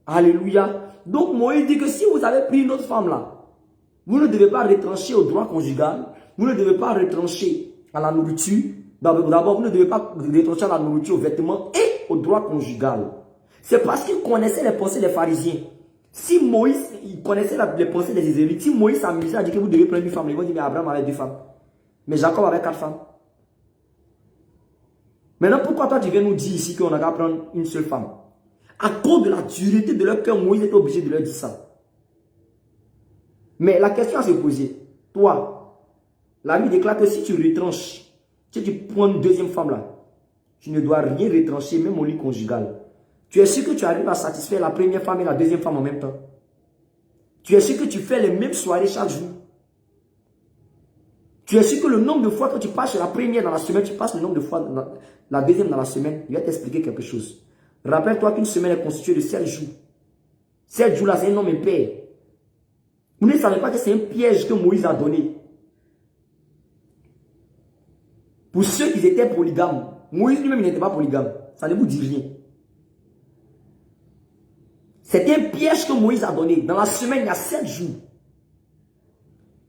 Alléluia. Donc Moïse dit que si vous avez pris une autre femme là, vous ne devez pas retrancher au droit conjugal, vous ne devez pas retrancher à la nourriture. D'abord, vous ne devez pas retrancher à la nourriture, aux vêtements et au droit conjugal. C'est parce qu'il connaissait les pensées des pharisiens. Si Moïse, il connaissait les pensées des Israélites, si Moïse s'amusait à dire que vous devez prendre une femme, ils vont dire mais Abraham avait 2 femmes. Mais Jacob avait 4 femmes. Maintenant, pourquoi toi tu viens nous dire ici qu'on a qu'à prendre une seule femme? À cause de la dureté de leur cœur, Moïse était obligé de leur dire ça. Mais la question à se poser, toi, la Bible déclare que si tu retranches, si tu prends une deuxième femme là, tu ne dois rien retrancher, même au lit conjugal. Tu es sûr que tu arrives à satisfaire la première femme et la deuxième femme en même temps? Tu es sûr que tu fais les mêmes soirées chaque jour? Tu es sûr que le nombre de fois que tu passes chez la première dans la semaine, tu passes le nombre de fois dans la deuxième dans la semaine? Je vais t'expliquer quelque chose. Rappelle-toi qu'une semaine est constituée de 7 jours. 7 jours là, c'est un homme impair. Vous ne savez pas que c'est un piège que Moïse a donné. Pour ceux qui étaient polygames, Moïse lui-même n'était pas polygame. Ça ne vous dit rien. C'est un piège que Moïse a donné. Dans la semaine, il y a 7 jours.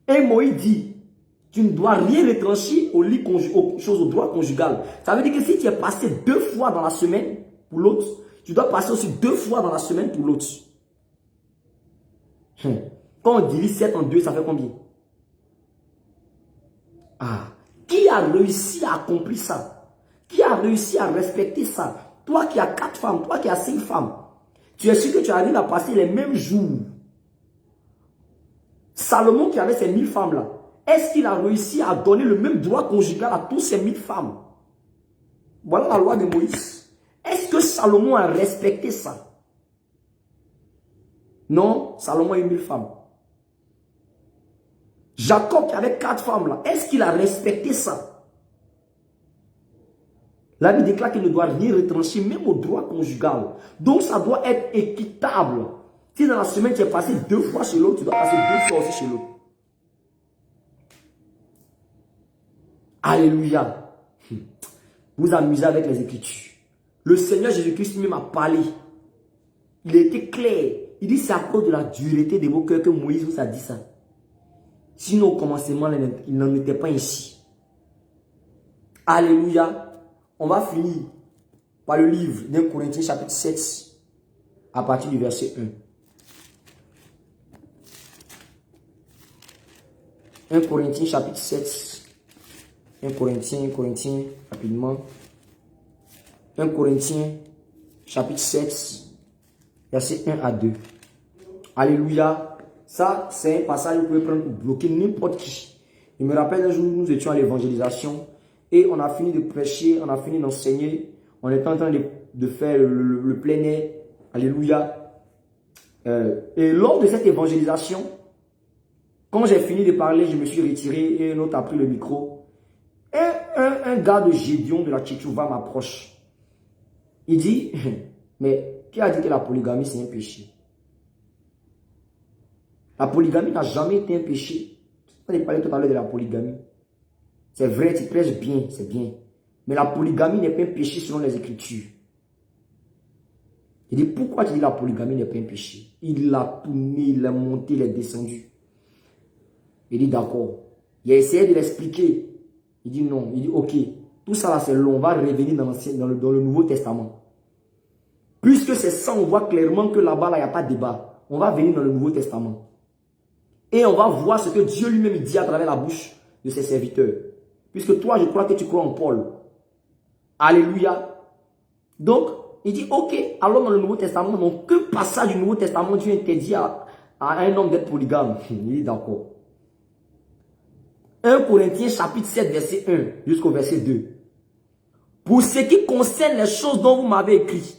Et Moïse dit, tu ne dois rien retrancher aux choses au droit conjugal. Ça veut dire que si tu es passé 2 fois dans la semaine pour l'autre, tu dois passer aussi 2 fois dans la semaine pour l'autre. Quand on divise 7 en 2, ça fait combien? Ah, qui a réussi à accomplir ça? Qui a réussi à respecter ça? Toi qui as 4 femmes, toi qui as 5 femmes, tu es sûr que tu arrives à passer les mêmes jours. Salomon qui avait ces 1000 femmes là, est-ce qu'il a réussi à donner le même droit conjugal à tous ces 1000 femmes? Voilà la loi de Moïse. Est-ce que Salomon a respecté ça? Non, Salomon a eu 1000 femmes. Jacob qui avait 4 femmes là, est-ce qu'il a respecté ça? La Bible déclare qu'il ne doit rien retrancher, même au droit conjugal. Donc ça doit être équitable. Si dans la semaine tu es passé 2 fois chez l'autre, tu dois passer 2 fois aussi chez l'autre. Alléluia. Vous amusez avec les Écritures. Le Seigneur Jésus-Christ lui m'a parlé. Il a été clair. Il dit c'est à cause de la dureté de vos cœurs que Moïse vous a dit ça. Sinon au commencement, il n'en était pas ainsi. Alléluia. On va finir par le livre d'un Corinthiens chapitre 7 à partir du verset 1. 1 Corinthiens chapitre 7. 1 Corinthiens, rapidement. 1 Corinthiens chapitre 7, verset 1 à 2. Alléluia. Ça, c'est un passage que vous pouvez prendre pour bloquer n'importe qui. Je me rappelle un jour, nous étions à l'évangélisation et on a fini de prêcher, on a fini d'enseigner. On était en train de faire le plein air. Alléluia. Et lors de cette évangélisation, quand j'ai fini de parler, je me suis retiré et un autre a pris le micro. Un gars de Gédéon de la Tchétchouva m'approche. Il dit, mais qui a dit que la polygamie c'est un péché? La polygamie n'a jamais été un péché. On a parlé tout à l'heure de la polygamie. C'est vrai, tu prêches bien, c'est bien. Mais la polygamie n'est pas un péché selon les Écritures. Il dit, pourquoi tu dis la polygamie n'est pas un péché? Il l'a tourné, il l'a monté, il est descendu. Il dit, d'accord. Il a essayé de l'expliquer. Il dit non. Il dit, ok, tout ça là c'est long, on va revenir dans le Nouveau Testament. Puisque c'est ça, on voit clairement que là-bas, il n'y a pas de débat. On va venir dans le Nouveau Testament. Et on va voir ce que Dieu lui-même dit à travers la bouche de ses serviteurs. Puisque toi, je crois que tu crois en Paul. Alléluia. Donc, il dit, ok, alors dans le Nouveau Testament, donc que passage du Nouveau Testament Dieu interdit à un homme d'être polygame? Il dit d'accord. 1 Corinthiens chapitre 7, verset 1 jusqu'au verset 2. Pour ce qui concerne les choses dont vous m'avez écrit,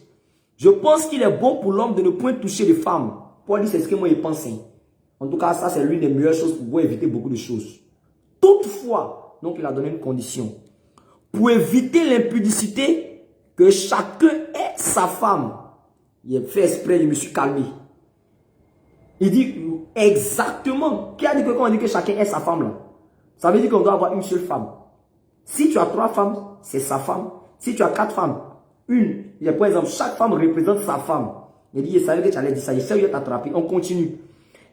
je pense qu'il est bon pour l'homme de ne point toucher les femmes. Paul dit, c'est ce que moi je pense. En tout cas, ça c'est l'une des meilleures choses pour pouvoir éviter beaucoup de choses. Toutefois, donc il a donné une condition. Pour éviter l'impudicité, que chacun ait sa femme. Il a fait exprès, je me suis calmé. Il dit exactement. Qui a dit que quand on dit que chacun ait sa femme là? Ça veut dire qu'on doit avoir une seule femme. Si tu as 3 femmes, c'est sa femme. Si tu as 4 femmes, une. Par exemple, chaque femme représente sa femme. Il dit, je savais que tu allais dire ça, je sais où t'attraper. On continue.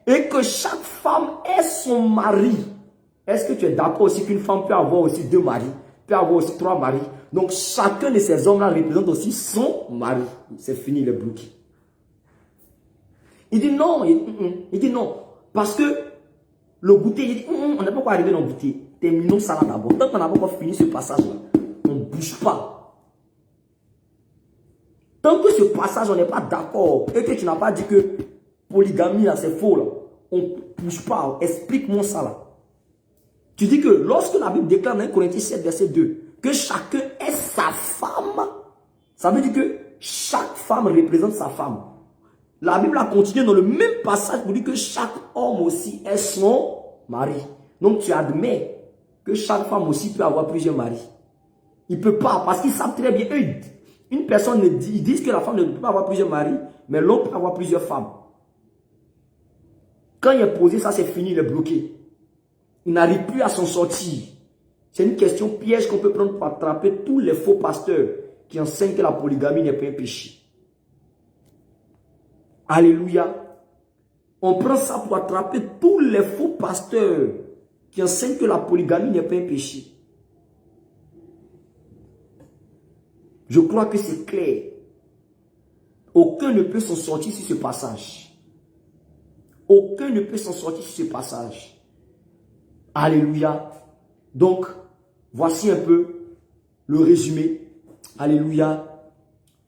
Et que chaque femme ait son mari. Est-ce que tu es d'accord aussi qu'une femme peut avoir aussi 2 maris, peut avoir aussi 3 maris? Donc chacun de ces hommes-là représente aussi son mari. C'est fini le bloqué. Il dit non, il dit non. Parce que le goûter, il dit, on n'est pas encore arrivé dans le goûter. Terminons ça là d'abord. Tant qu'on n'a pas encore fini ce passage-là, on ne bouge pas. Tant que ce passage, on n'est pas d'accord et que tu n'as pas dit que polygamie là, c'est faux là, on ne bouge pas. Explique-moi ça là. Tu dis que lorsque la Bible déclare dans 1 Corinthiens 7, verset 2, que chacun est sa femme, ça veut dire que chaque femme représente sa femme. La Bible a continué dans le même passage pour dire que chaque homme aussi est son mari. Donc tu admets que chaque femme aussi peut avoir plusieurs maris. Il ne peut pas, parce qu'ils savent très bien, une personne dit, ils disent que la femme ne peut pas avoir plusieurs maris, mais l'homme peut avoir plusieurs femmes. Quand il est posé, ça c'est fini, il est bloqué. Il n'arrive plus à s'en sortir. C'est une question piège qu'on peut prendre pour attraper tous les faux pasteurs qui enseignent que la polygamie n'est pas un péché. Alléluia. On prend ça pour attraper tous les faux pasteurs qui enseignent que la polygamie n'est pas un péché. Je crois que c'est clair. Aucun ne peut s'en sortir sur ce passage. Aucun ne peut s'en sortir sur ce passage. Alléluia. Donc, voici un peu le résumé. Alléluia.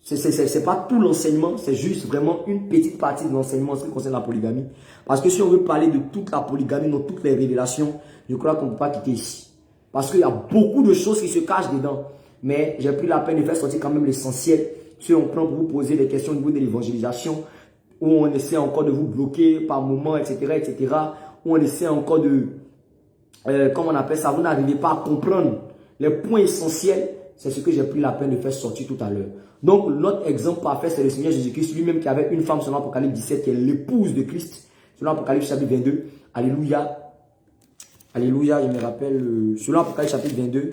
Ce n'est pas tout l'enseignement, c'est juste vraiment une petite partie de l'enseignement en ce qui concerne la polygamie. Parce que si on veut parler de toute la polygamie, dans toutes les révélations, je crois qu'on ne peut pas quitter ici. Parce qu'il y a beaucoup de choses qui se cachent dedans. Mais j'ai pris la peine de faire sortir quand même l'essentiel. Si on prend pour vous poser des questions au niveau de l'évangélisation, où on essaie encore de vous bloquer par moments, etc., etc., où on essaie encore de, comment on appelle ça, vous n'arrivez pas à comprendre les points essentiels, c'est ce que j'ai pris la peine de faire sortir tout à l'heure. Donc, notre exemple parfait, c'est le Seigneur Jésus-Christ lui-même qui avait une femme selon Apocalypse 17, qui est l'épouse de Christ, selon Apocalypse chapitre 22. Alléluia. Alléluia, je me rappelle, selon Apocalypse chapitre 22.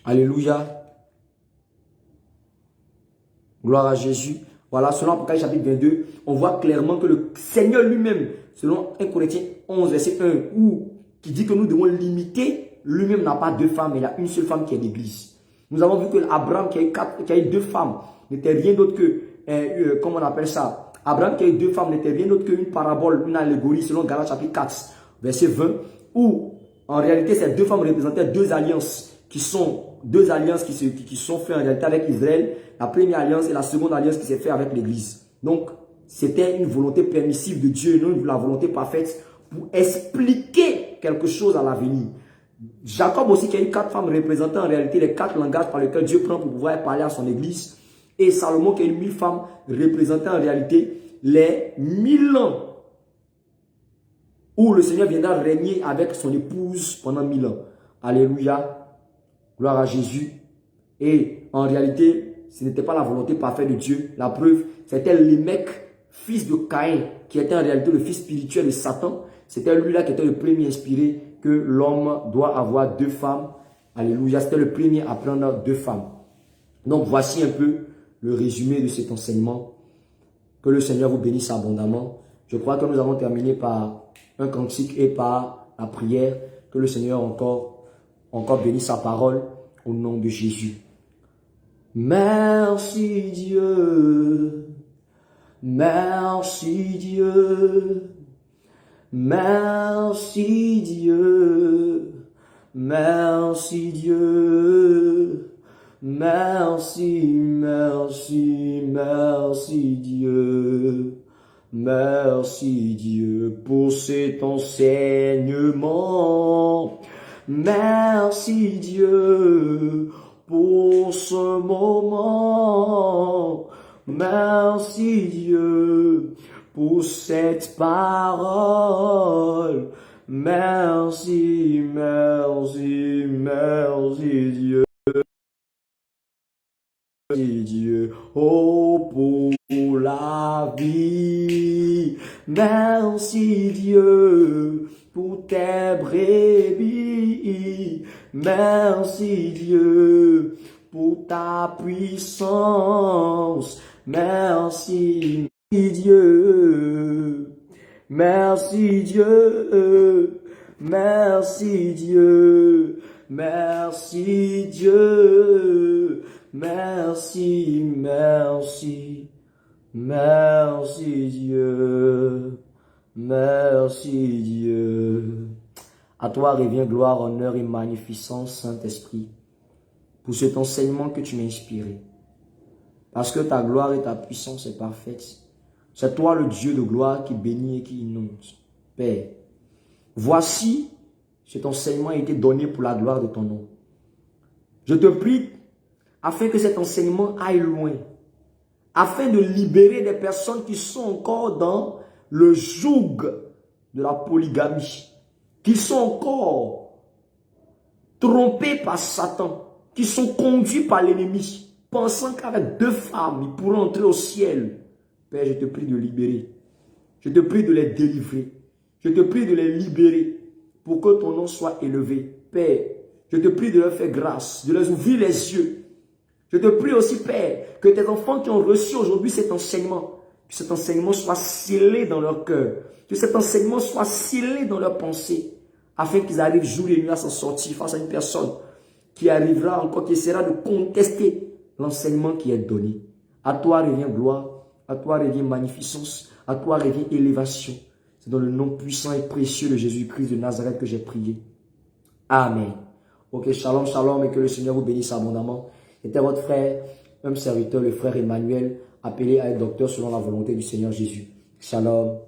Alléluia. Gloire à Jésus. Voilà, selon Apocalypse chapitre 22, on voit clairement que le Seigneur lui-même, selon 1 Corinthiens 11, verset 1, qui dit que nous devons limiter, lui-même n'a pas 2 femmes, il a une seule femme qui est l'église. Nous avons vu que Abraham qui a eu 2 femmes n'était rien d'autre que, comment on appelle ça, Abraham qui a eu 2 femmes n'était rien d'autre qu'une parabole, une allégorie, selon Galates chapitre 4, verset 20, où en réalité ces 2 femmes représentaient 2 alliances qui sont deux alliances qui sont faites en réalité avec Israël. La première alliance et la seconde alliance qui s'est faite avec l'Église. Donc, c'était une volonté permissive de Dieu, non la volonté parfaite pour expliquer quelque chose à l'avenir. Jacob aussi qui a eu 4 femmes représentant en réalité les 4 langages par lesquels Dieu prend pour pouvoir parler à son Église. Et Salomon qui a eu 1000 femmes représentant en réalité les 1000 ans où le Seigneur viendra régner avec son épouse pendant 1000 ans. Alléluia. Gloire à Jésus. Et en réalité, ce n'était pas la volonté parfaite de Dieu. La preuve, c'était Lémec, fils de Caïn, qui était en réalité le fils spirituel de Satan. C'était lui-là qui était le premier inspiré que l'homme doit avoir 2 femmes. Alléluia. C'était le premier à prendre 2 femmes. Donc, voici un peu le résumé de cet enseignement. Que le Seigneur vous bénisse abondamment. Je crois que nous avons terminé par un cantique et par la prière. Que le Seigneur encore bénisse sa parole au nom de Jésus. Merci Dieu, merci Dieu, merci Dieu, merci Dieu, merci, merci, merci Dieu. Merci Dieu pour cet enseignement. Merci Dieu pour ce moment. Merci Dieu pour cette parole. Merci, merci, merci Dieu. Merci Dieu, oh pour la vie. Merci Dieu pour tes brebis. Merci Dieu pour ta puissance. Merci Dieu. Merci Dieu. Merci Dieu. Merci Dieu. Merci, merci, merci Dieu, merci Dieu. À toi revient gloire, honneur et magnificence, Saint-Esprit, pour cet enseignement que tu m'as inspiré. Parce que ta gloire et ta puissance est parfaite. C'est toi le Dieu de gloire qui bénit et qui inonde. Père, voici cet enseignement a été donné pour la gloire de ton nom. Je te prie afin que cet enseignement aille loin, afin de libérer des personnes qui sont encore dans le joug de la polygamie, qui sont encore trompés par Satan, qui sont conduits par l'ennemi, pensant qu'avec 2 femmes, ils pourront entrer au ciel. Père, je te prie de libérer, je te prie de les délivrer, je te prie de les libérer pour que ton nom soit élevé. Père, je te prie de leur faire grâce, de leur ouvrir les yeux. Je te prie aussi, Père, que tes enfants qui ont reçu aujourd'hui cet enseignement soit scellé dans leur cœur, que cet enseignement soit scellé dans leur pensée, afin qu'ils arrivent jour et nuit à s'en sortir face à une personne qui arrivera encore, qui essaiera de contester l'enseignement qui est donné. À toi revient gloire, à toi revient magnificence, à toi revient élévation. C'est dans le nom puissant et précieux de Jésus-Christ de Nazareth que j'ai prié. Amen. Ok, shalom, shalom, et que le Seigneur vous bénisse abondamment. C'était votre frère, un serviteur, le frère Emmanuel, appelé à être docteur selon la volonté du Seigneur Jésus. Shalom.